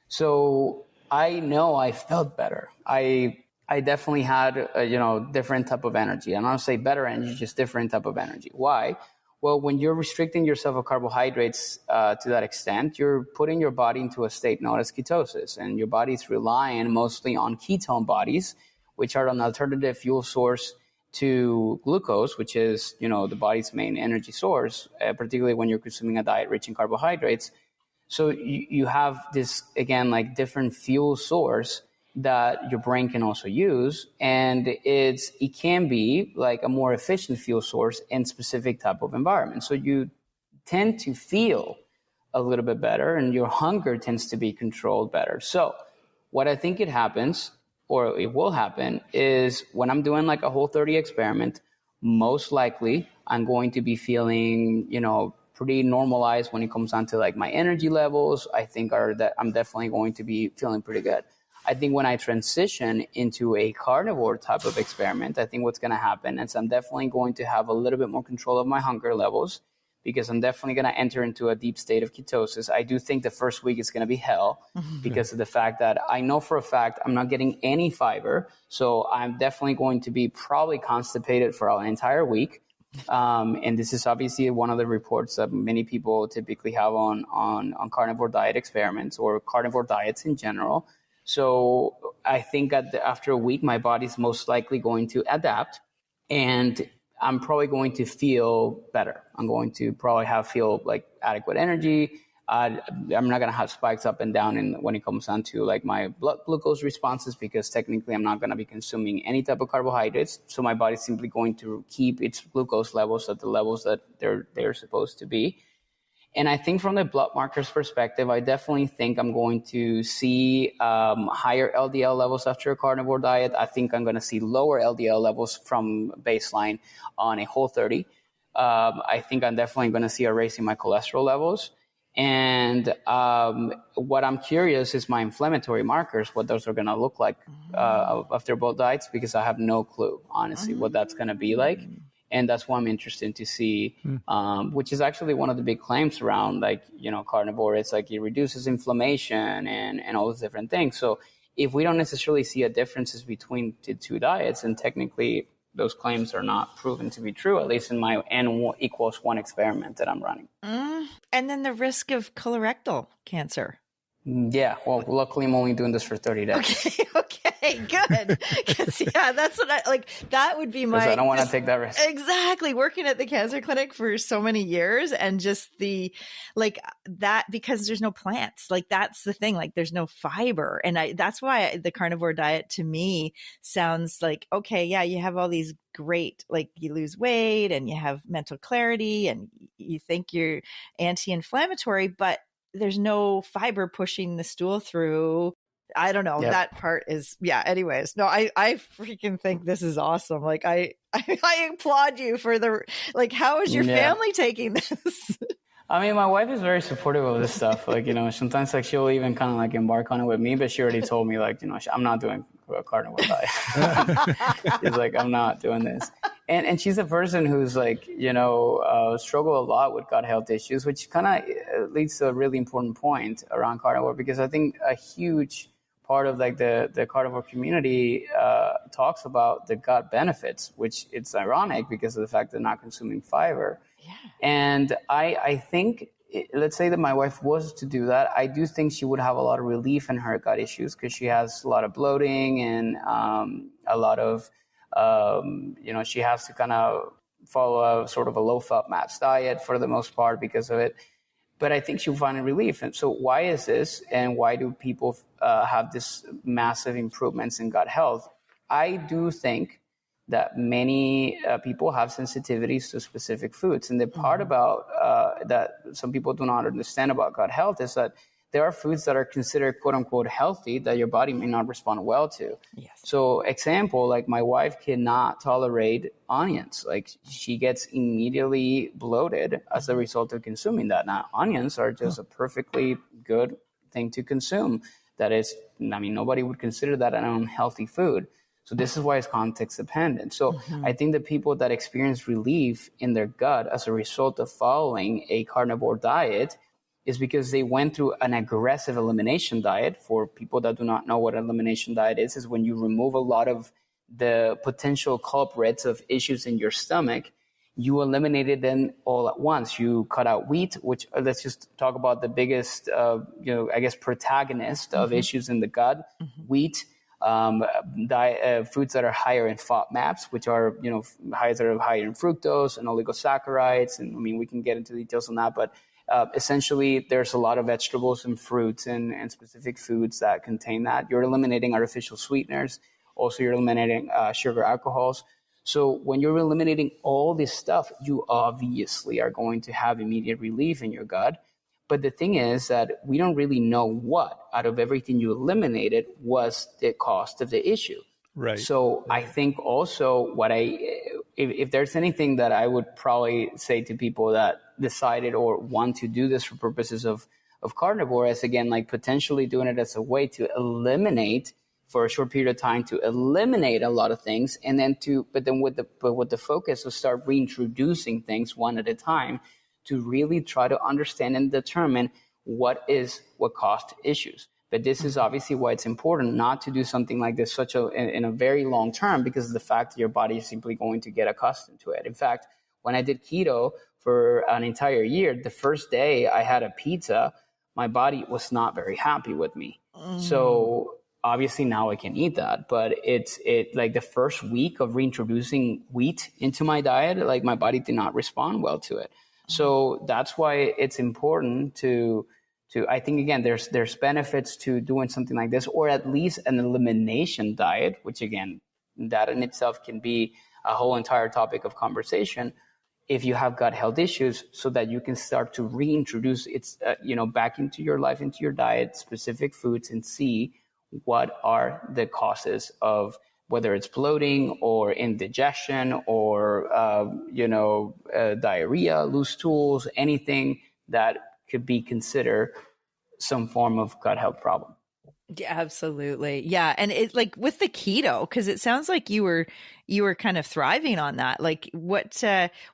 So I know I felt better. I definitely had a, different type of energy. I'm not say better energy, just different type of energy. Why? Well, when you're restricting yourself of carbohydrates to that extent, you're putting your body into a state known as ketosis, and your body's relying mostly on ketone bodies, which are an alternative fuel source to glucose, which is, the body's main energy source, particularly when you're consuming a diet rich in carbohydrates. So you have this, again, like different fuel source that your brain can also use. And it can be like a more efficient fuel source in specific type of environment. So you tend to feel a little bit better, and your hunger tends to be controlled better. So what I think it will happen is when I'm doing like a Whole30 experiment, most likely I'm going to be feeling, pretty normalized when it comes down to like my energy levels. I think that I'm definitely going to be feeling pretty good. I think when I transition into a carnivore type of experiment, I think what's going to happen is I'm definitely going to have a little bit more control of my hunger levels, because I'm definitely going to enter into a deep state of ketosis. I do think the first week is going to be hell because of the fact that I know for a fact I'm not getting any fiber. So I'm definitely going to be probably constipated for an entire week. And this is obviously one of the reports that many people typically have on carnivore diet experiments or carnivore diets in general. So I think after a week, my body's most likely going to adapt, and I'm probably going to feel better. I'm going to probably feel like adequate energy. I'm not going to have spikes up and down when it comes down to like my blood glucose responses, because technically I'm not going to be consuming any type of carbohydrates. So my body's simply going to keep its glucose levels at the levels that they're supposed to be. And I think from the blood markers perspective, I definitely think I'm going to see higher LDL levels after a carnivore diet. I think I'm going to see lower LDL levels from baseline on a Whole30. I think I'm definitely going to see a raise in my cholesterol levels. And what I'm curious is my inflammatory markers, what those are going to look like after both diets, because I have no clue, honestly, what that's going to be like. And that's what I'm interested to see, which is actually one of the big claims around, like, carnivore. It's like it reduces inflammation and all those different things. So if we don't necessarily see a differences between the two diets, and technically those claims are not proven to be true, at least in my N=1 experiment that I'm running. And then the risk of colorectal cancer. Yeah, well, luckily I'm only doing this for 30 days. Okay, good. That's what that would be my... I don't want to take that risk. Exactly. Working at the cancer clinic for so many years, and just that, because there's no plants. Like, that's the thing. Like, there's no fiber. And that's why the carnivore diet to me sounds like, okay, yeah, you have all these great, like, you lose weight and you have mental clarity and you think you're anti-inflammatory, but there's no fiber pushing the stool through. I don't know. Yep. That part is, anyways. No, I freaking think this is awesome. Like, I applaud you for how is your family taking this? I mean, my wife is very supportive of this stuff. Like, sometimes like she'll even kind of like embark on it with me, but she already told me like, I'm not doing a carnivore diet. She's like, I'm not doing this. And she's a person who's like, struggle a lot with gut health issues, which kind of leads to a really important point around carnivore, because I think a huge part of like the carnivore community talks about the gut benefits, which it's ironic because of the fact they're not consuming fiber. Yeah. And I think, let's say that my wife was to do that, I do think she would have a lot of relief in her gut issues, because she has a lot of bloating and a lot of, she has to kind of follow a sort of a low-fat MAPS diet for the most part because of it. but I think she'll find a relief. And so why is this? And why do people have this massive improvements in gut health? I do think that many people have sensitivities to specific foods. And the part about that some people do not understand about gut health is that there are foods that are considered quote unquote healthy that your body may not respond well to. Yes. So example, like my wife cannot tolerate onions. Like she gets immediately bloated as a result of consuming that. Now, onions are just a perfectly good thing to consume. That is, I mean, nobody would consider that an unhealthy food. So this is why it's context dependent. So I think the people that experience relief in their gut as a result of following a carnivore diet is because they went through an aggressive elimination diet. For people that do not know what an elimination diet is when you remove a lot of the potential culprits of issues in your stomach, you eliminated them all at once. You cut out wheat, which let's just talk about the biggest, protagonist of issues in the gut, wheat. Foods that are higher in FODMAPs, which are, foods that are higher in fructose and oligosaccharides. And I mean, we can get into details on that, but essentially there's a lot of vegetables and fruits and specific foods that contain that. You're eliminating artificial sweeteners. Also, you're eliminating sugar alcohols. So when you're eliminating all this stuff, you obviously are going to have immediate relief in your gut. But the thing is that we don't really know what out of everything you eliminated was the cost of the issue. Right. So I think also if there's anything that I would probably say to people that decided or want to do this for purposes of carnivore is, again, like potentially doing it as a way to eliminate for a short period of time, to eliminate a lot of things, and then with the focus of start reintroducing things one at a time, to really try to understand and determine what caused issues. But this is obviously why it's important not to do something like this in a very long term, because of the fact that your body is simply going to get accustomed to it. In fact, when I did keto for an entire year, the first day I had a pizza, my body was not very happy with me. So obviously now I can eat that, but it's like the first week of reintroducing wheat into my diet, like my body did not respond well to it. So that's why it's important to I think, again, there's benefits to doing something like this, or at least an elimination diet, which, again, that in itself can be a whole entire topic of conversation if you have gut health issues, so that you can start to reintroduce back into your life, into your diet, specific foods, and see what are the causes of whether it's bloating or indigestion or, diarrhea, loose stools, anything that could be considered some form of gut health problem. Yeah, absolutely. Yeah. And it, like with the keto, because it sounds like you were kind of thriving on that. Like what,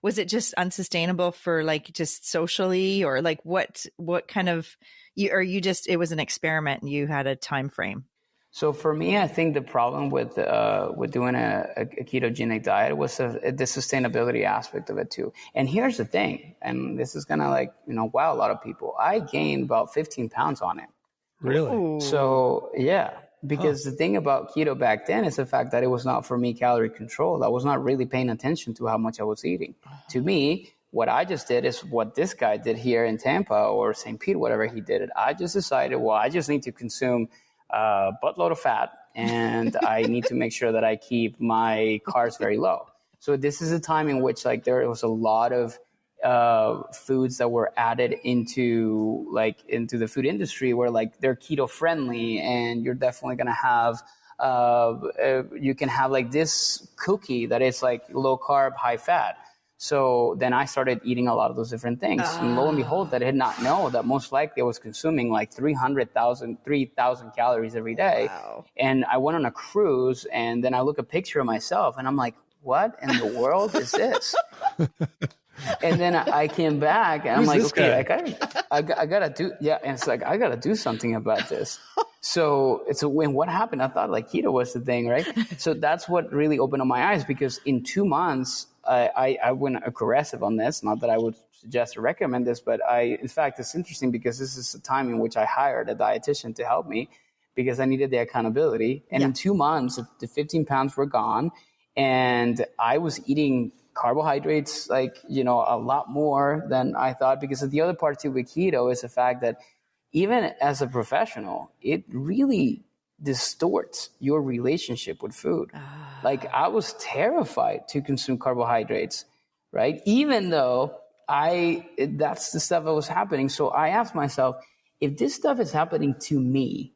was it just unsustainable for like just socially, or like what kind of, it was an experiment and you had a time frame? So for me, I think the problem with doing a ketogenic diet was the sustainability aspect of it too. And here's the thing, and this is gonna wow a lot of people. I gained about 15 pounds on it. Really? Ooh. So yeah, because the thing about keto back then is the fact that it was not for me calorie control. I was not really paying attention to how much I was eating. To me, what I just did is what this guy did here in Tampa or St. Pete, whatever he did. I just decided, well, I just need to consume a buttload of fat, and I need to make sure that I keep my carbs very low. So this is a time in which there was a lot of foods that were added into the food industry where they're keto friendly, and you're definitely going to have you can have this cookie that is low carb, high fat. So then I started eating a lot of those different things. And lo and behold, I did not know that most likely I was consuming 3,000 calories every day. Wow. And I went on a cruise, and then I look a picture of myself and I'm like, what in the world is this? And then I came back and I'm like, okay, I gotta do, yeah. And it's I gotta do something about this. So when what happened, I thought keto was the thing, right? So that's what really opened up my eyes, because in 2 months, I went aggressive on this. Not that I would suggest or recommend this, but in fact, it's interesting because this is a time in which I hired a dietitian to help me because I needed the accountability. And in 2 months, the 15 pounds were gone, and I was eating carbohydrates, like, you know, a lot more than I thought, because the other part too with keto is the fact that even as a professional, it really distorts your relationship with food. Like, I was terrified to consume carbohydrates, right? Even though that's the stuff that was happening. So I asked myself, if this stuff is happening to me,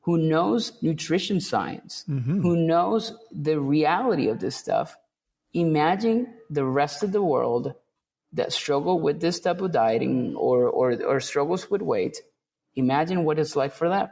who knows nutrition science, who knows the reality of this stuff, imagine the rest of the world that struggle with this type of dieting or struggles with weight. Imagine what it's like for them.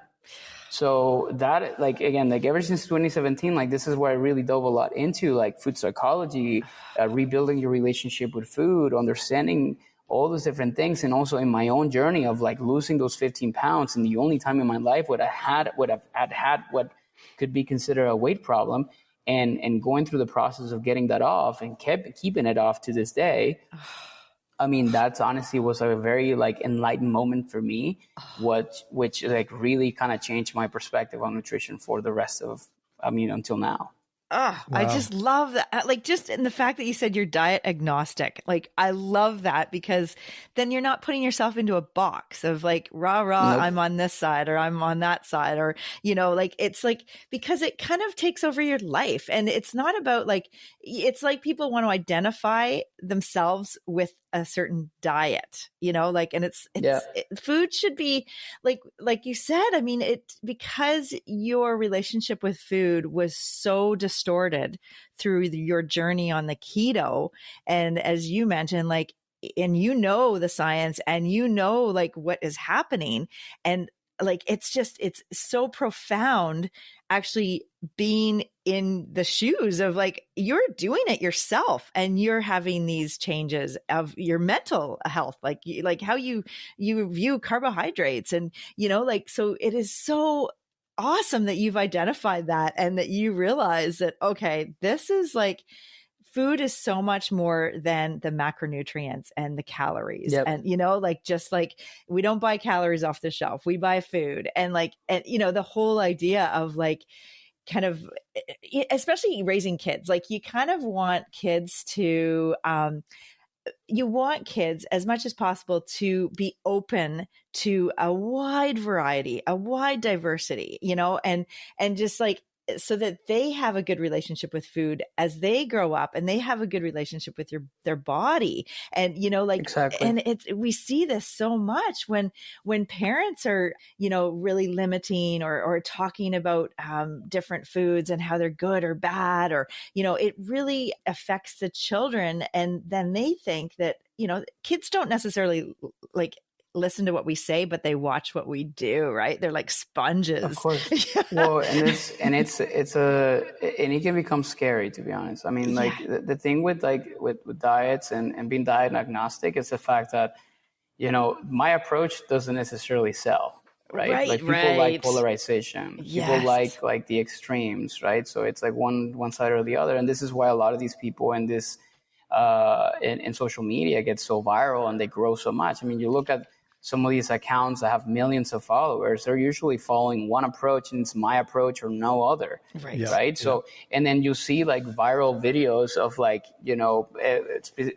So that, like, again, like ever since 2017, like this is where I really dove a lot into like food psychology, rebuilding your relationship with food, understanding all those different things. And also in my own journey of like losing those 15 pounds. And the only time in my life what I've had what could be considered a weight problem, and going through the process of getting that off and keeping it off to this day. I mean, that's honestly was a very like enlightened moment for me, which like really kind of changed my perspective on nutrition for the rest of, until now. Oh, wow. I just love that. Like, just in the fact that you said you're diet agnostic. Like, I love that, because then you're not putting yourself into a box of like, rah, nope. I'm on this side or I'm on that side, or, you know, like, it's like, because it kind of takes over your life. And it's not about like, it's like people want to identify themselves with a certain diet, you know, like, and food should be like you said, I mean, because your relationship with food was so distorted through your journey on the keto. And as you mentioned, like, and you know, the science, and you know, like what is happening, and like, it's so profound actually being in the shoes of like, you're doing it yourself and you're having these changes of your mental health, like how you view carbohydrates, and, you know, like, so it is so awesome that you've identified that, and that you realize that, okay, this is like, food is so much more than the macronutrients and the calories. Yep. And, you know, like, just like, we don't buy calories off the shelf, we buy food. And like, and, you know, the whole idea of like, kind of, especially raising kids, like, you kind of want kids to, you want kids as much as possible to be open to a wide variety, a wide diversity, you know, and just like, so that they have a good relationship with food as they grow up, and they have a good relationship with their body. And, you know, like, exactly. And we see this so much when parents are, you know, really limiting or talking about different foods and how they're good or bad, or, you know, it really affects the children. And then they think that, you know, kids don't necessarily like listen to what we say, but they watch what we do, right? They're like sponges. Of course. Well, and it can become scary, to be honest. I mean, like, the thing with diets and being diet agnostic is the fact that, you know, my approach doesn't necessarily sell, right? Like, people like polarization. Yes. People like the extremes, right? So it's like one side or the other. And this is why a lot of these people in this in social media get so viral and they grow so much. I mean, you look at some of these accounts that have millions of followers, they're usually following one approach, and it's my approach or no other. Right. Yeah. Right. Yeah. So, and then you see like viral videos of like, you know,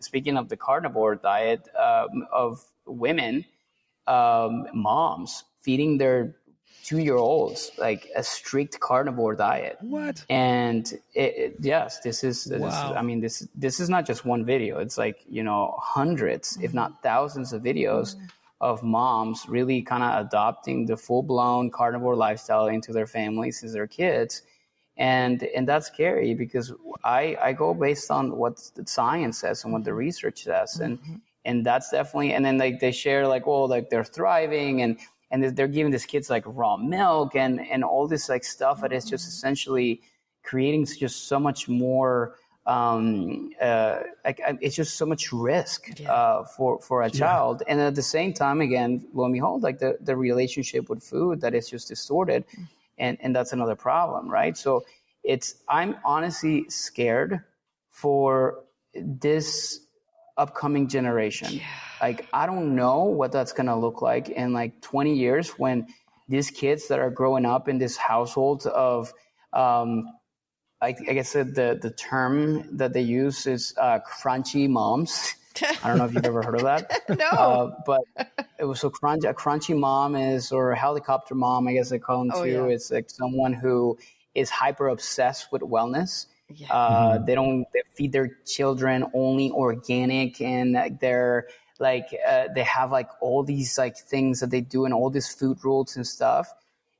speaking of the carnivore diet, of women, moms feeding their 2-year-olds like a strict carnivore diet. What? And yes, this is I mean, this is not just one video. It's like, you know, hundreds, if not thousands of videos of moms really kind of adopting the full-blown carnivore lifestyle into their families as their kids. And that's scary, because I go based on what the science says and what the research says. And that's definitely, and then like they share like, oh, like they're thriving, and they're giving these kids like raw milk and all this like stuff that is just essentially creating just so much more, it's just so much risk for a child. And at the same time, again, lo and behold, like the relationship with food that is just distorted. And that's another problem, right? So I'm honestly scared for this upcoming generation. Like, I don't know what that's going to look like in like 20 years when these kids that are growing up in this household of I guess the term that they use is crunchy moms. I don't know if you've ever heard of that. No. But it was a crunchy mom is, or a helicopter mom, I guess they call them too. Yeah. It's like someone who is hyper obsessed with wellness. Yeah. They feed their children only organic, and they're like, they have like all these like things that they do and all these food rules and stuff.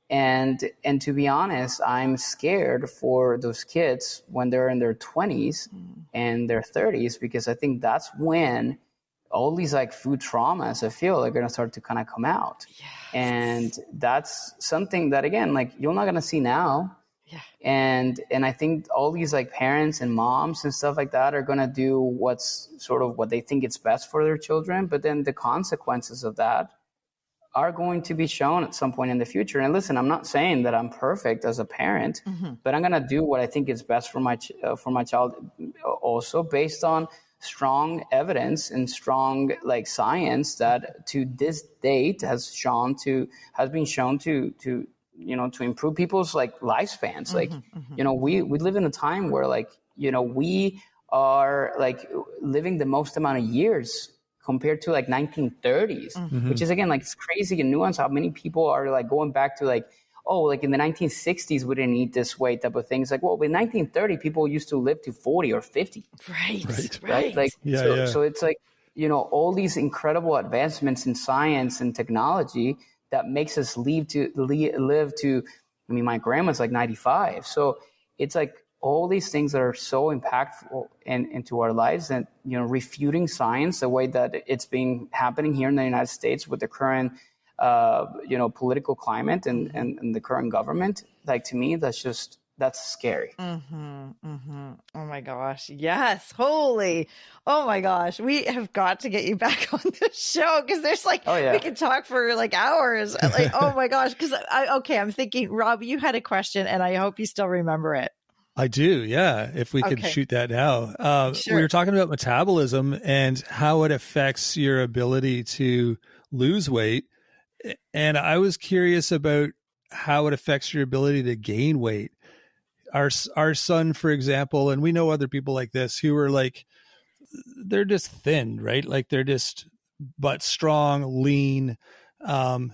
And to be honest, I'm scared for those kids when they're in their 20s and their 30s, because I think that's when all these like food traumas, I feel, are going to start to kind of come out. Yes. And that's something that, again, like you're not going to see now. Yeah. And I think all these like parents and moms and stuff like that are going to do what's sort of what they think is best for their children. But then the consequences of that are going to be shown at some point in the future. And listen, I'm not saying that I'm perfect as a parent, but I'm going to do what I think is best for my child, also based on strong evidence and strong like science that to this date has been shown to improve people's like lifespans. Like, we live in a time where like, we are like living the most amount of years compared to like 1930s, which is, again, like it's crazy and nuanced how many people are like going back to like, oh, like in the 1960s, we didn't eat this way type of things. Like, well, in 1930, people used to live to 40 or 50. Right. Like, so it's like, all these incredible advancements in science and technology that makes us live to, I mean, my grandma's like 95. So it's like, all these things that are so impactful into our lives, and refuting science the way that it's been happening here in the United States with the current political climate and the current government. Like, to me, that's scary. Oh my gosh, yes, holy, oh my gosh, we have got to get you back on the show, because there's like, we can talk for like hours. Like, oh my gosh, because I'm thinking, Rob, you had a question, and I hope you still remember it. I do, yeah. If we could shoot that now. Sure. We were talking about metabolism and how it affects your ability to lose weight. And I was curious about how it affects your ability to gain weight. Our son, for example, and we know other people like this who are like, they're just thin, right? Like they're just but strong, lean.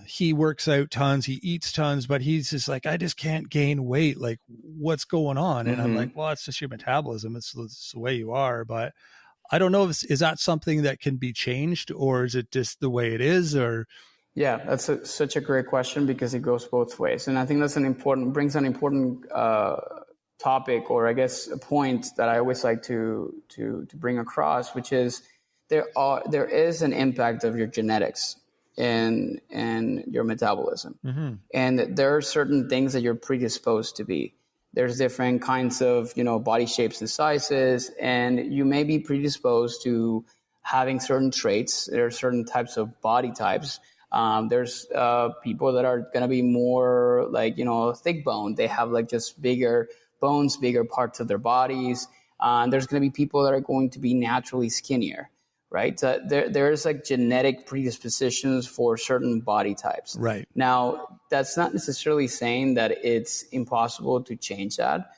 He works out tons, he eats tons, but he's just like, I just can't gain weight. Like, what's going on? And I'm like, well, it's just your metabolism. It's the way you are. But I don't know, is that something that can be changed, or is it just the way it is? Or yeah, that's such a great question, because it goes both ways. And I think that's brings an important topic, or I guess a point that I always like to bring across, which is there is an impact of your genetics and your metabolism. And there are certain things that you're predisposed to be. There's different kinds of, body shapes and sizes, and you may be predisposed to having certain traits. There are certain types of body types. There's people that are going to be more like, thick boned. They have like just bigger bones, bigger parts of their bodies. There's going to be people that are going to be naturally skinnier. Right. There's like genetic predispositions for certain body types. Right. Now, that's not necessarily saying that it's impossible to change that,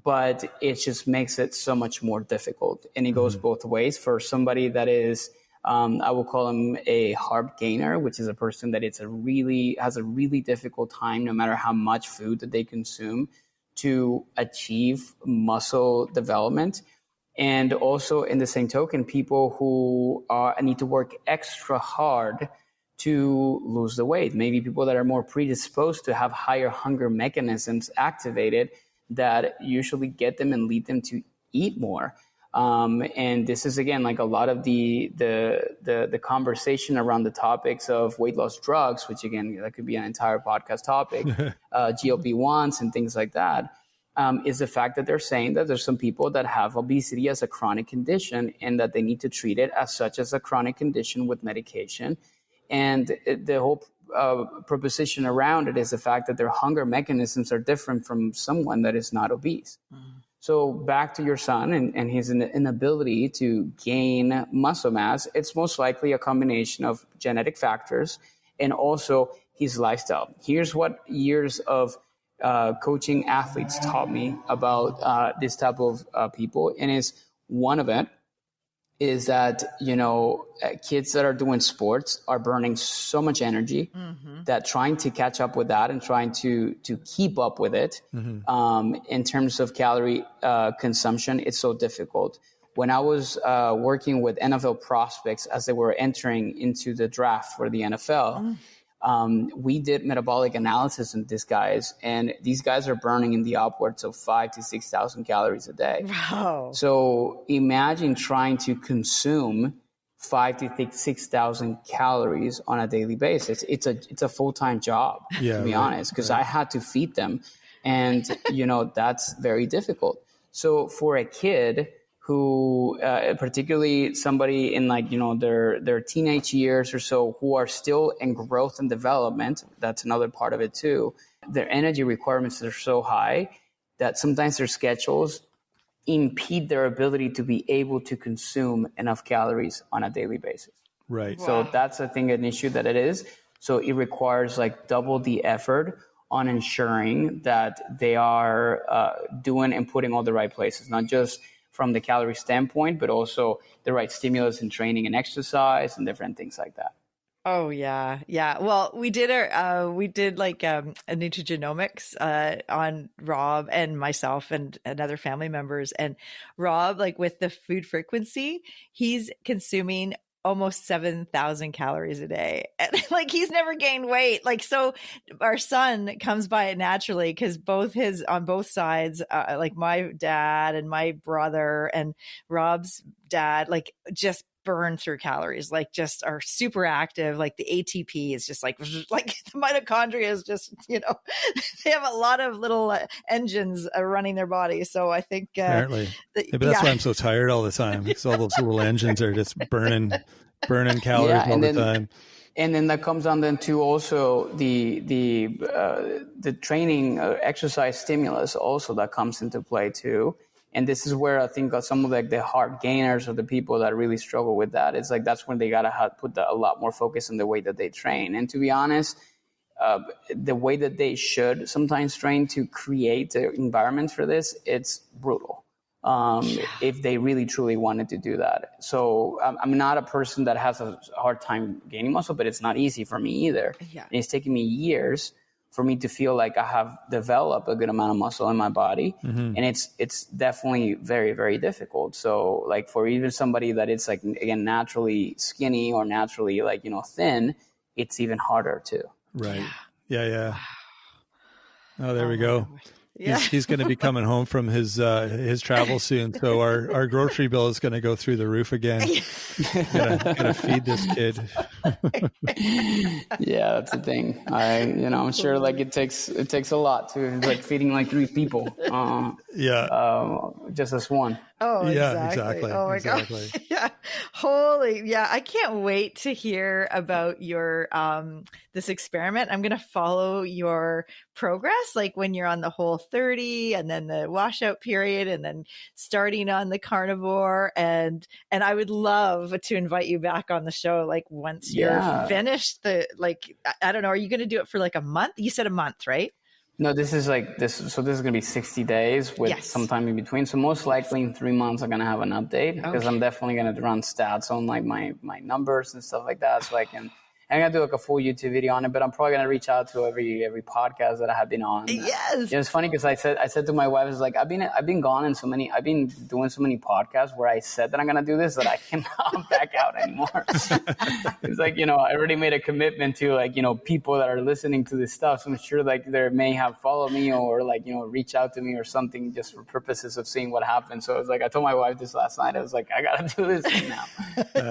but it just makes it so much more difficult. And it goes both ways. For somebody that is, I will call them a hard gainer, which is a person that has a really difficult time, no matter how much food that they consume, to achieve muscle development. And also, in the same token, people who need to work extra hard to lose the weight. Maybe people that are more predisposed to have higher hunger mechanisms activated that usually get them and lead them to eat more. And this is, again, like a lot of the conversation around the topics of weight loss drugs, which, again, that could be an entire podcast topic, GLP-1s and things like that. Is the fact that they're saying that there's some people that have obesity as a chronic condition, and that they need to treat it as such, as a chronic condition with medication. And the whole proposition around it is the fact that their hunger mechanisms are different from someone that is not obese. So back to your son and his inability to gain muscle mass, it's most likely a combination of genetic factors and also his lifestyle. Here's what years of coaching athletes taught me about this type of people. And is one of it is that, kids that are doing sports are burning so much energy that trying to catch up with that and trying to keep up with it in terms of calorie consumption, it's so difficult. When I was working with NFL prospects as they were entering into the draft for the NFL, we did metabolic analysis on these guys, and these guys are burning in the upwards of 5,000 to 6,000 calories a day. Wow. So imagine trying to consume 5,000 to 6,000 calories on a daily basis. It's a full-time job, to be honest, because I had to feed them. And, that's very difficult. So for a kid who, particularly somebody in their teenage years or so, who are still in growth and development, that's another part of it too. Their energy requirements are so high that sometimes their schedules impede their ability to be able to consume enough calories on a daily basis. Right. So that's an issue that it is. So it requires double the effort on ensuring that they are doing and putting all the right places, not just from the calorie standpoint, but also the right stimulus in training and exercise and different things like that. Oh yeah. Yeah. Well, we did a nutrigenomics on Rob and myself and other family members. And Rob, with the food frequency, he's consuming almost 7,000 calories a day. And he's never gained weight. So our son comes by it naturally because on both sides, my dad and my brother and Rob's dad, just burn through calories, just are super active. The ATP is just the mitochondria is just, they have a lot of little engines running their body. So I think apparently, but that's why I'm so tired all the time, because all those little engines are just burning calories all the time. And then that comes on then to also the training exercise stimulus also that comes into play too. And this is where I think some of the hard gainers or the people that really struggle with that, it's that's when they got to put a lot more focus on the way that they train. And to be honest, the way that they should sometimes train to create the environment for this, it's brutal. If they really truly wanted to do that. So I'm not a person that has a hard time gaining muscle, but it's not easy for me either. Yeah. And it's taken me years for me to feel like I have developed a good amount of muscle in my body. And it's definitely very, very difficult. So for even somebody that it's again, naturally skinny or naturally thin, it's even harder too. Right. Yeah. Oh, there we go. Yeah. He's going to be coming home from his travel soon, so our grocery bill is going to go through the roof again. Gotta feed this kid. Yeah, that's the thing. I'm sure it takes a lot to feeding 3 people. Just as one. Oh, yeah, exactly. Oh my gosh. Yeah. Holy. Yeah. I can't wait to hear about your, this experiment. I'm going to follow your progress, when you're on the Whole30 and then the washout period and then starting on the carnivore. And I would love to invite you back on the show, once you're finished I don't know, are you going to do it for a month? You said a month, right? No, this is this. So this is going to be 60 days with some time in between. So most likely in 3 months, I'm going to have an update because I'm definitely going to run stats on my numbers and stuff like that. So I'm going to do a full YouTube video on it, but I'm probably going to reach out to every podcast that I have been on. Yes. It's funny because I said to my wife, it's I've been gone in I've been doing so many podcasts where I said that I'm going to do this that I cannot back out anymore. It's I already made a commitment to people that are listening to this stuff. So I'm sure they may have followed me or reach out to me or something just for purposes of seeing what happens. So it's I told my wife this last night. I was I got to do this now.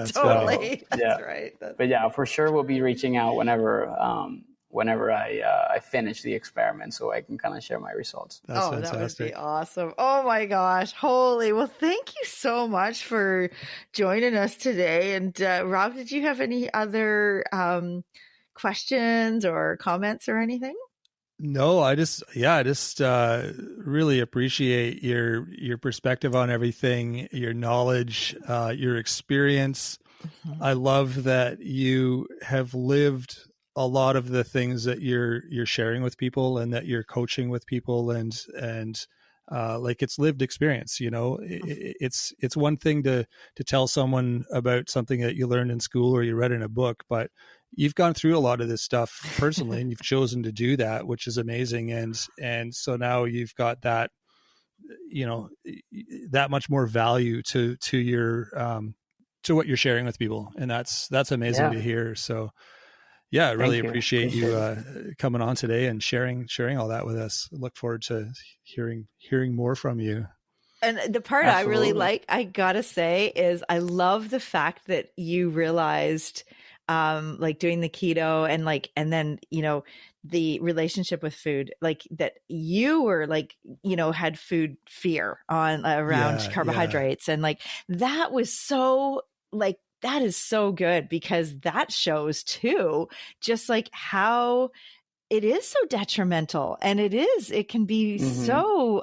Totally. So, yeah. That's right. But yeah, for sure we'll be reaching out whenever I finish the experiment so I can kind of share my results. That's fantastic. That would be awesome. Oh my gosh. Holy. Well, thank you so much for joining us today. And Rob, did you have any other questions or comments or anything? No, I just really appreciate your perspective on everything, your knowledge, your experience. I love that you have lived a lot of the things that you're sharing with people and that you're coaching with people, and like it's lived experience, you know. It's one thing to tell someone about something that you learned in school or you read in a book, but you've gone through a lot of this stuff personally and you've chosen to do that, which is amazing. And so now you've got that, you know, that much more value to your, to what you're sharing with people. And that's amazing to hear. So yeah, I really appreciate you coming on today and sharing all that with us. I look forward to hearing more from you. And the part I really like, I gotta say, is I love the fact that you realized, like doing the keto and then, you know, the relationship with food, like that you were like, you know, had food fear around carbohydrates. And like, that was so like, that is so good, because that shows too, just like how it is so detrimental, and it can be so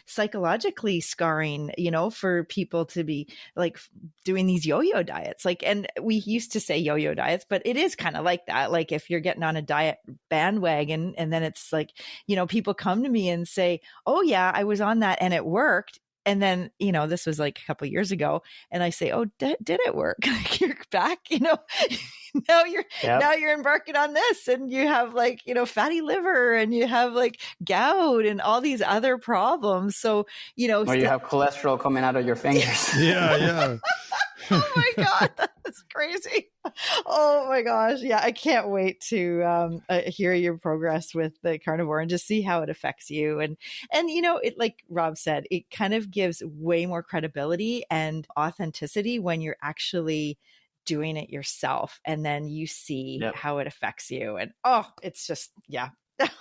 psychologically scarring, you know, for people to be like doing these yo-yo diets. Like, and we used to say yo-yo diets, but it is kind of like that. Like if you're getting on a diet bandwagon and then it's like, you know, people come to me and say, oh yeah, I was on that and it worked. And then, you know, this was like a couple of years ago, and I say, oh, did it work? Like you're back, you know, now you're embarking on this, and you have like, you know, fatty liver, and you have like gout and all these other problems. So, you know, or you have cholesterol coming out of your fingers. Yeah. Oh my God, that's crazy. Oh my gosh. Yeah. I can't wait to hear your progress with the carnivore and just see how it affects you. And, you know, it, like Rob said, it kind of gives way more credibility and authenticity when you're actually doing it yourself. And then you see how it affects you. And it's just, yeah.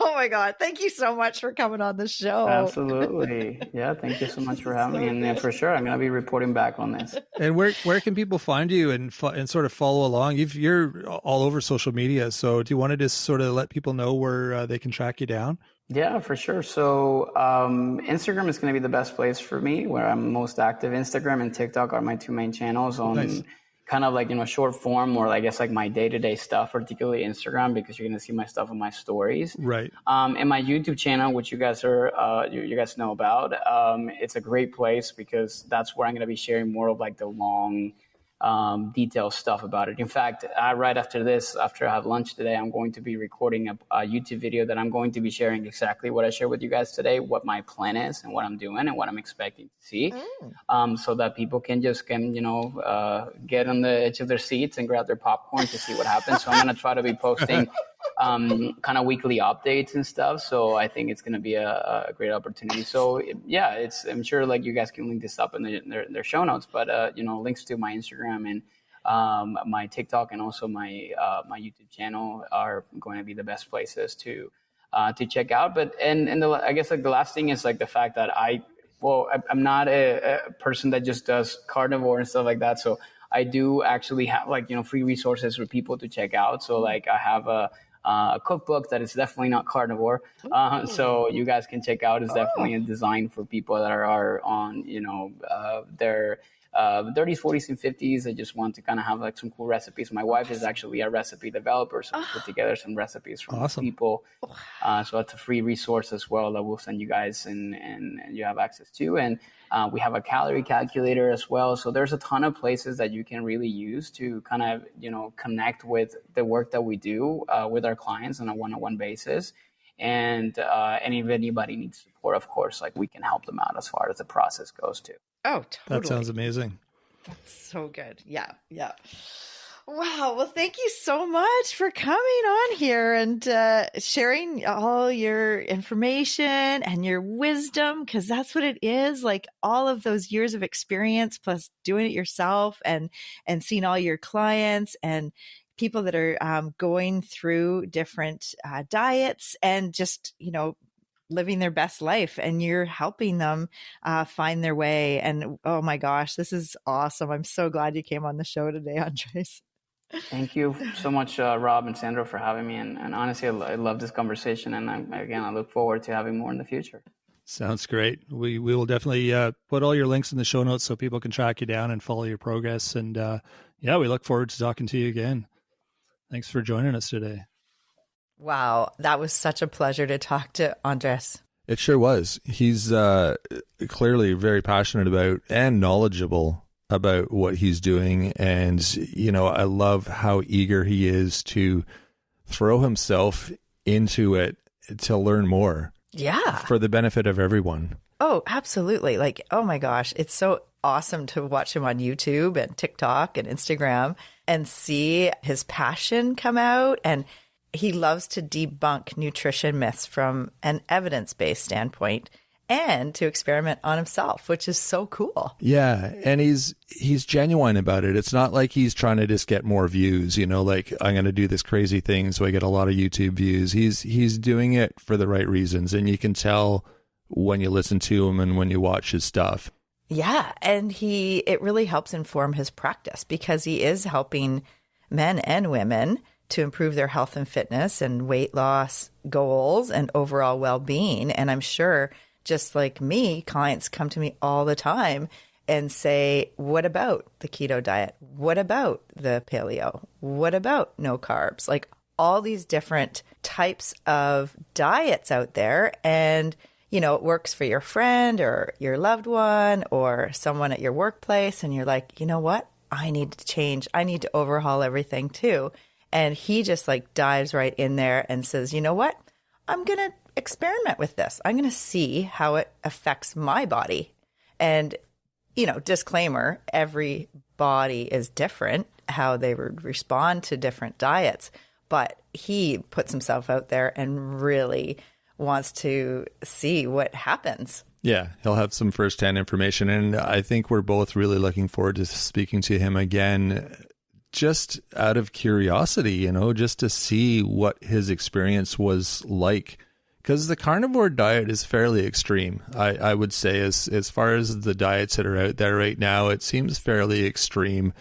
Oh my God. Thank you so much for coming on the show. Absolutely. Yeah. Thank you so much for having me. And for sure, I'm going to be reporting back on this. And where can people find you and sort of follow along? You're all over social media. So do you want to just sort of let people know where they can track you down? Yeah, for sure. So Instagram is going to be the best place for me, where I'm most active. Instagram and TikTok are my two main channels on kind of like, you know, short form, or I guess like my day-to-day stuff, particularly Instagram, because you're going to see my stuff on my stories. Right. And my YouTube channel, which you guys are, you guys know about, it's a great place because that's where I'm going to be sharing more of like the long, detailed stuff about it. In fact, right after this, after I have lunch today, I'm going to be recording a YouTube video that I'm going to be sharing exactly what I shared with you guys today, what my plan is and what I'm doing and what I'm expecting to see, so that people can you know, get on the edge of their seats and grab their popcorn to see what happens. So I'm going to try to be posting kind of weekly updates and stuff. So I think it's going to be a great opportunity. So yeah, I'm sure like you guys can link this up in their show notes, but you know, links to my Instagram and my TikTok and also my YouTube channel are going to be the best places to check out. But I guess like the last thing is like the fact that I'm not a person that just does carnivore and stuff like that. So I do actually have like, you know, free resources for people to check out. So like I have a cookbook that is definitely not carnivore. So you guys can check out. It's definitely a design for people that are on, you know, their 30s, 40s, and 50s. They just want to kind of have like some cool recipes. My wife is actually a recipe developer, so we put together some recipes from people. So it's a free resource as well that we'll send you guys and you have access to. And we have a calorie calculator as well. So there's a ton of places that you can really use to kind of, you know, connect with the work that we do with our clients on a one-on-one basis. And if anybody needs support, of course, like we can help them out as far as the process goes too. Oh, totally. That sounds amazing. That's so good. Yeah. Yeah. Wow. Well, thank you so much for coming on here and sharing all your information and your wisdom, because that's what it is. Like all of those years of experience plus doing it yourself and seeing all your clients and people that are going through different diets and just, you know, living their best life, and you're helping them find their way. And oh my gosh, this is awesome. I'm so glad you came on the show today, Andres. Thank you so much, Rob and Sandra, for having me. And honestly, I love this conversation. And I look forward to having more in the future. Sounds great. We will definitely put all your links in the show notes so people can track you down and follow your progress. And we look forward to talking to you again. Thanks for joining us today. Wow, that was such a pleasure to talk to Andres. It sure was. He's clearly very passionate about and knowledgeable about what he's doing. And, I love how eager he is to throw himself into it to learn more. Yeah. For the benefit of everyone. Oh, absolutely. Like, oh my gosh, it's so awesome to watch him on YouTube and TikTok and Instagram and see his passion come out. And he loves to debunk nutrition myths from an evidence-based standpoint and to experiment on himself, which is so cool. Yeah. And he's genuine about it. It's not like he's trying to just get more views, like I'm going to do this crazy thing so I get a lot of YouTube views. He's doing it for the right reasons. And you can tell when you listen to him and when you watch his stuff. Yeah. And it really helps inform his practice because he is helping men and women to improve their health and fitness and weight loss goals and overall well-being. And I'm sure, just like me, clients come to me all the time and say, what about the keto diet? What about the paleo? What about no carbs? Like all these different types of diets out there. And, it works for your friend or your loved one or someone at your workplace. And you're like, you know what? I need to change. I need to overhaul everything too. And he just like dives right in there and says, you know what? I'm going to experiment with this. I'm going to see how it affects my body. And, disclaimer, every body is different, how they would respond to different diets. But he puts himself out there and really wants to see what happens. Yeah, he'll have some firsthand information. And I think we're both really looking forward to speaking to him again, just out of curiosity, just to see what his experience was like. Because the carnivore diet is fairly extreme. I would say as far as the diets that are out there right now, it seems fairly extreme.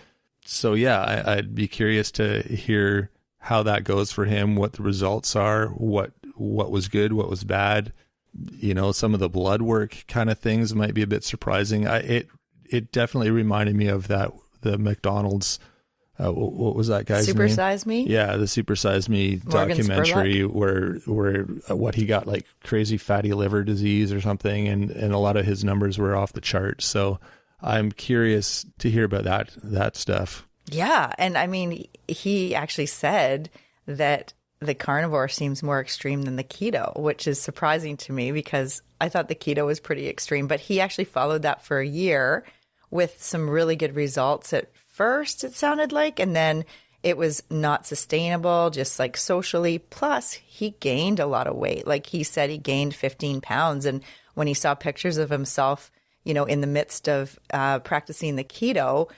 So yeah, I'd be curious to hear how that goes for him, what the results are, what was good, what was bad. Some of the blood work kind of things might be a bit surprising. It definitely reminded me of the McDonald's. What was that guy's Super name? Size Me? Yeah, the Super Size Me Morgan documentary where what he got like crazy fatty liver disease or something, and a lot of his numbers were off the chart. So I'm curious to hear about that stuff. Yeah, and I mean, he actually said that the carnivore seems more extreme than the keto, which is surprising to me because I thought the keto was pretty extreme. But he actually followed that for a year with some really good results at first, it sounded like, and then it was not sustainable, just like socially. Plus, he gained a lot of weight. Like he said, he gained 15 pounds. And when he saw pictures of himself, in the midst of practicing the keto,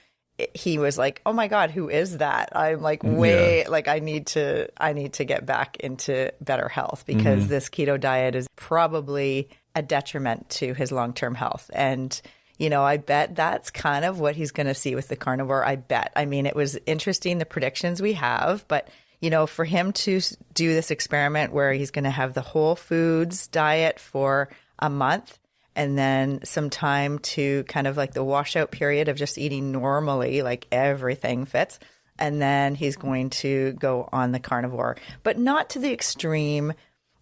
he was like, oh my God, who is that? I'm like, I need to get back into better health because this keto diet is probably a detriment to his long-term health. And, I bet that's kind of what he's going to see with the carnivore. I bet. I mean, it was interesting, the predictions we have, but, for him to do this experiment where he's going to have the whole foods diet for a month, and then some time to kind of like the washout period of just eating normally, like everything fits. And then he's going to go on the carnivore, but not to the extreme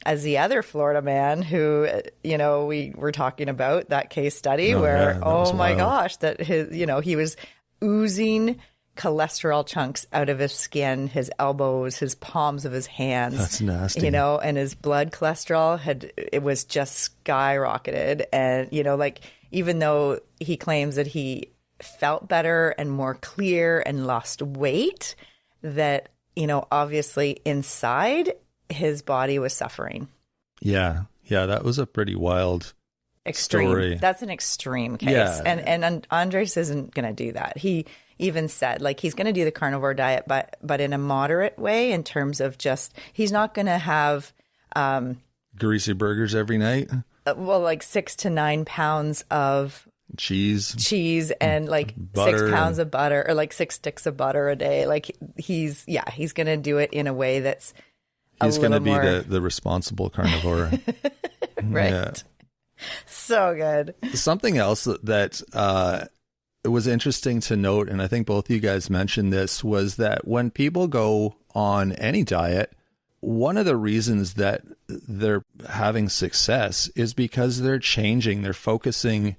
as the other Florida man who, we were talking about that case study gosh, that he was oozing cholesterol chunks out of his skin, his elbows, his palms of his hands. That's nasty. And his blood cholesterol it was just skyrocketed. And, even though he claims that he felt better and more clear and lost weight, that, obviously inside his body was suffering. Yeah. Yeah. That was a pretty wild extreme story. That's an extreme case. Yeah. And Andres isn't going to do that. He even said like he's going to do the carnivore diet, but in a moderate way in terms of just, he's not going to have greasy burgers every night. Like 6 to 9 pounds of cheese and like butter 6 pounds of butter or like 6 sticks of butter a day. Like he's going to do it in a way that's he's going to be the responsible carnivore. Right. Yeah. So good. Something else that was interesting to note, and I think both of you guys mentioned this, was that when people go on any diet, one of the reasons that they're having success is because they're changing, they're focusing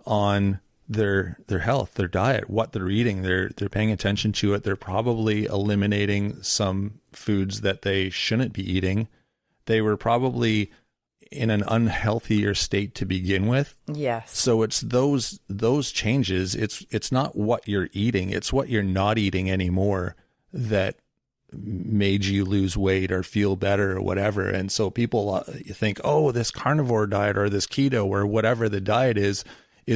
on their health, their diet, what they're eating, they're paying attention to it. They're probably eliminating some foods that they shouldn't be eating. They were probably in an unhealthier state to begin with. Yes. So it's those changes. It's not what you're eating, it's what you're not eating anymore that made you lose weight or feel better or whatever. And so people think, oh, this carnivore diet or this keto or whatever the diet is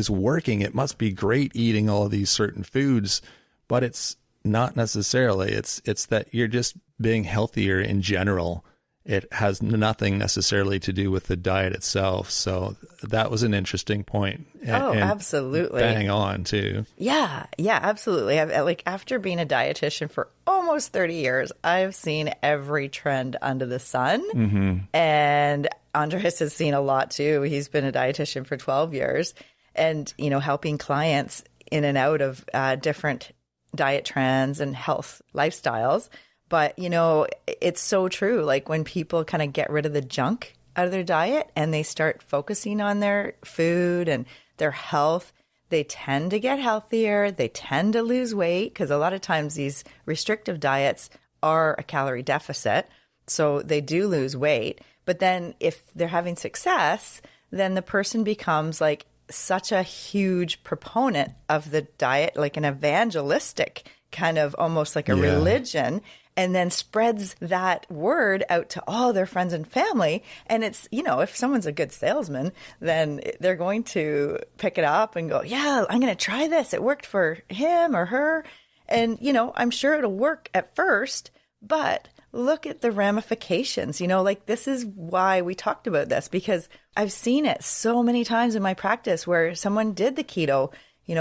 working. It must be great eating all of these certain foods, but it's not necessarily. It's that you're just being healthier in general. It has nothing necessarily to do with the diet itself. So that was an interesting point. And absolutely. Bang on too. Yeah, absolutely. After being a dietitian for almost 30 years, I've seen every trend under the sun. Mm-hmm. And Andres has seen a lot too. He's been a dietitian for 12 years and, helping clients in and out of different diet trends and health lifestyles. But, it's so true. Like when people kind of get rid of the junk out of their diet and they start focusing on their food and their health, they tend to get healthier. They tend to lose weight because a lot of times these restrictive diets are a calorie deficit. So they do lose weight. But then if they're having success, then the person becomes like such a huge proponent of the diet, like an evangelistic kind of almost like a religion, and then spreads that word out to all their friends and family. And it's, if someone's a good salesman, then they're going to pick it up and go, yeah, I'm going to try this. It worked for him or her. And, I'm sure it'll work at first, but look at the ramifications, this is why we talked about this, because I've seen it so many times in my practice where someone did the keto,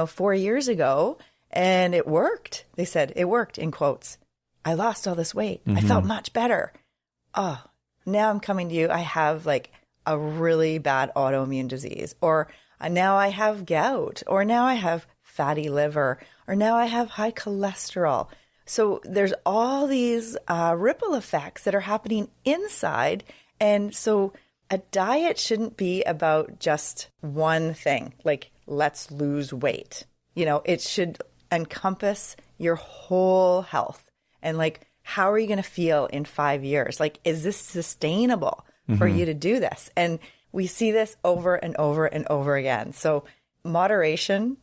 4 years ago and it worked. They said it worked in quotes. I lost all this weight. Mm-hmm. I felt much better. Oh, now I'm coming to you. I have like a really bad autoimmune disease, or now I have gout, or now I have fatty liver, or now I have high cholesterol. So there's all these ripple effects that are happening inside. And so a diet shouldn't be about just one thing, like let's lose weight. It should encompass your whole health. And like, how are you going to feel in 5 years? Like, is this sustainable for you to do this? And we see this over and over and over again. So moderation,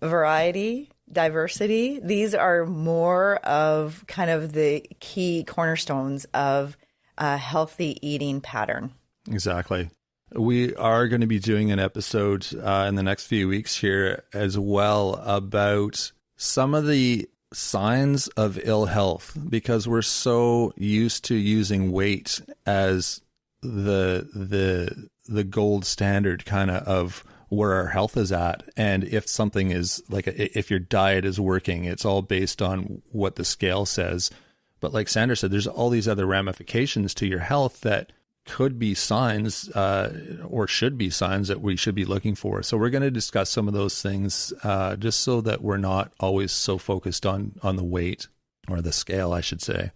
variety, diversity, these are more of kind of the key cornerstones of a healthy eating pattern. Exactly. We are going to be doing an episode in the next few weeks here as well about some of the signs of ill health, because we're so used to using weight as the gold standard kind of where our health is at. And if something is like, if your diet is working, it's all based on what the scale says. But like Sandra said, there's all these other ramifications to your health that could be signs or should be signs that we should be looking for. So we're going to discuss some of those things just so that we're not always so focused on the weight, or the scale, I should say.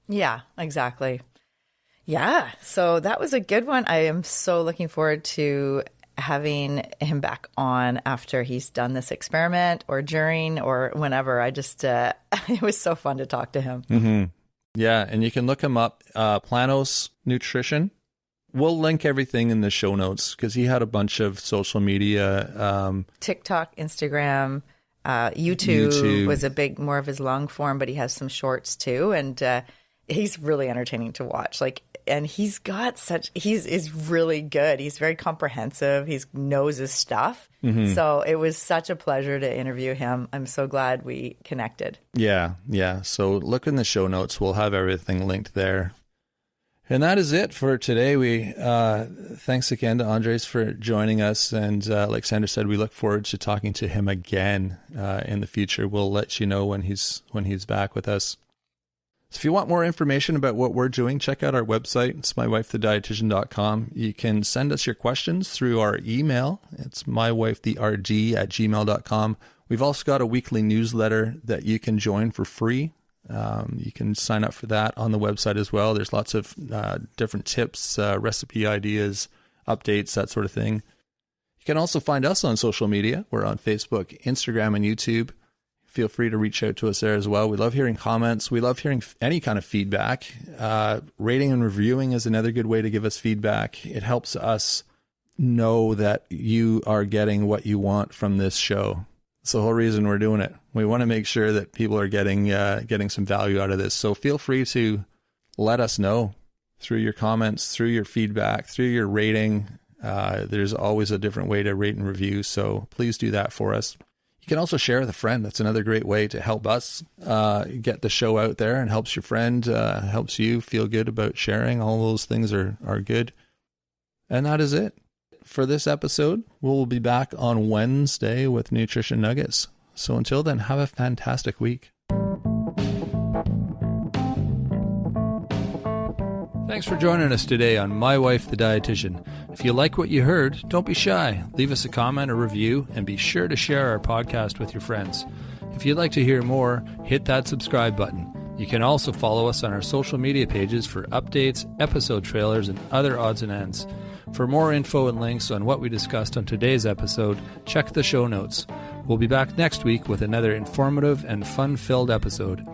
Yeah, exactly. Yeah. So that was a good one. I am so looking forward to having him back on after he's done this experiment or during or whenever. I just, it was so fun to talk to him. Mm-hmm. Yeah. And you can look him up, Planos Nutrition. We'll link everything in the show notes because he had a bunch of social media. TikTok, Instagram, YouTube was a big, more of his long form, but he has some shorts too. And he's really entertaining to watch. And he's really good. He's very comprehensive. He knows his stuff. Mm-hmm. So it was such a pleasure to interview him. I'm so glad we connected. Yeah. So look in the show notes. We'll have everything linked there. And that is it for today. We thanks again to Andres for joining us. And like Sandra said, we look forward to talking to him again in the future. We'll let you know when he's back with us. So if you want more information about what we're doing, check out our website. It's mywifethedietitian.com. You can send us your questions through our email. It's mywifetherg@gmail.com. We've also got a weekly newsletter that you can join for free. You can sign up for that on the website as well. There's lots of different tips, recipe ideas, updates, that sort of thing. You can also find us on social media. We're on Facebook, Instagram, and YouTube. Feel free to reach out to us there as well. We love hearing comments. We love hearing any kind of feedback. Rating and reviewing is another good way to give us feedback. It helps us know that you are getting what you want from this show. That's the whole reason we're doing it. We want to make sure that people are getting some value out of this. So feel free to let us know through your comments, through your feedback, through your rating. There's always a different way to rate and review. So please do that for us. You can also share with a friend. That's another great way to help us get the show out there, and helps your friend, helps you feel good about sharing. All those things are good. And that is it for this episode. We'll be back on Wednesday with Nutrition Nuggets. So until then, have a fantastic week. Thanks for joining us today on My Wife the Dietitian. If you like what you heard, don't be shy. Leave us a comment or review, and be sure to share our podcast with your friends. If you'd like to hear more, hit that subscribe button. You can also follow us on our social media pages for updates, episode trailers, and other odds and ends. For more info and links on what we discussed on today's episode, check the show notes. We'll be back next week with another informative and fun-filled episode.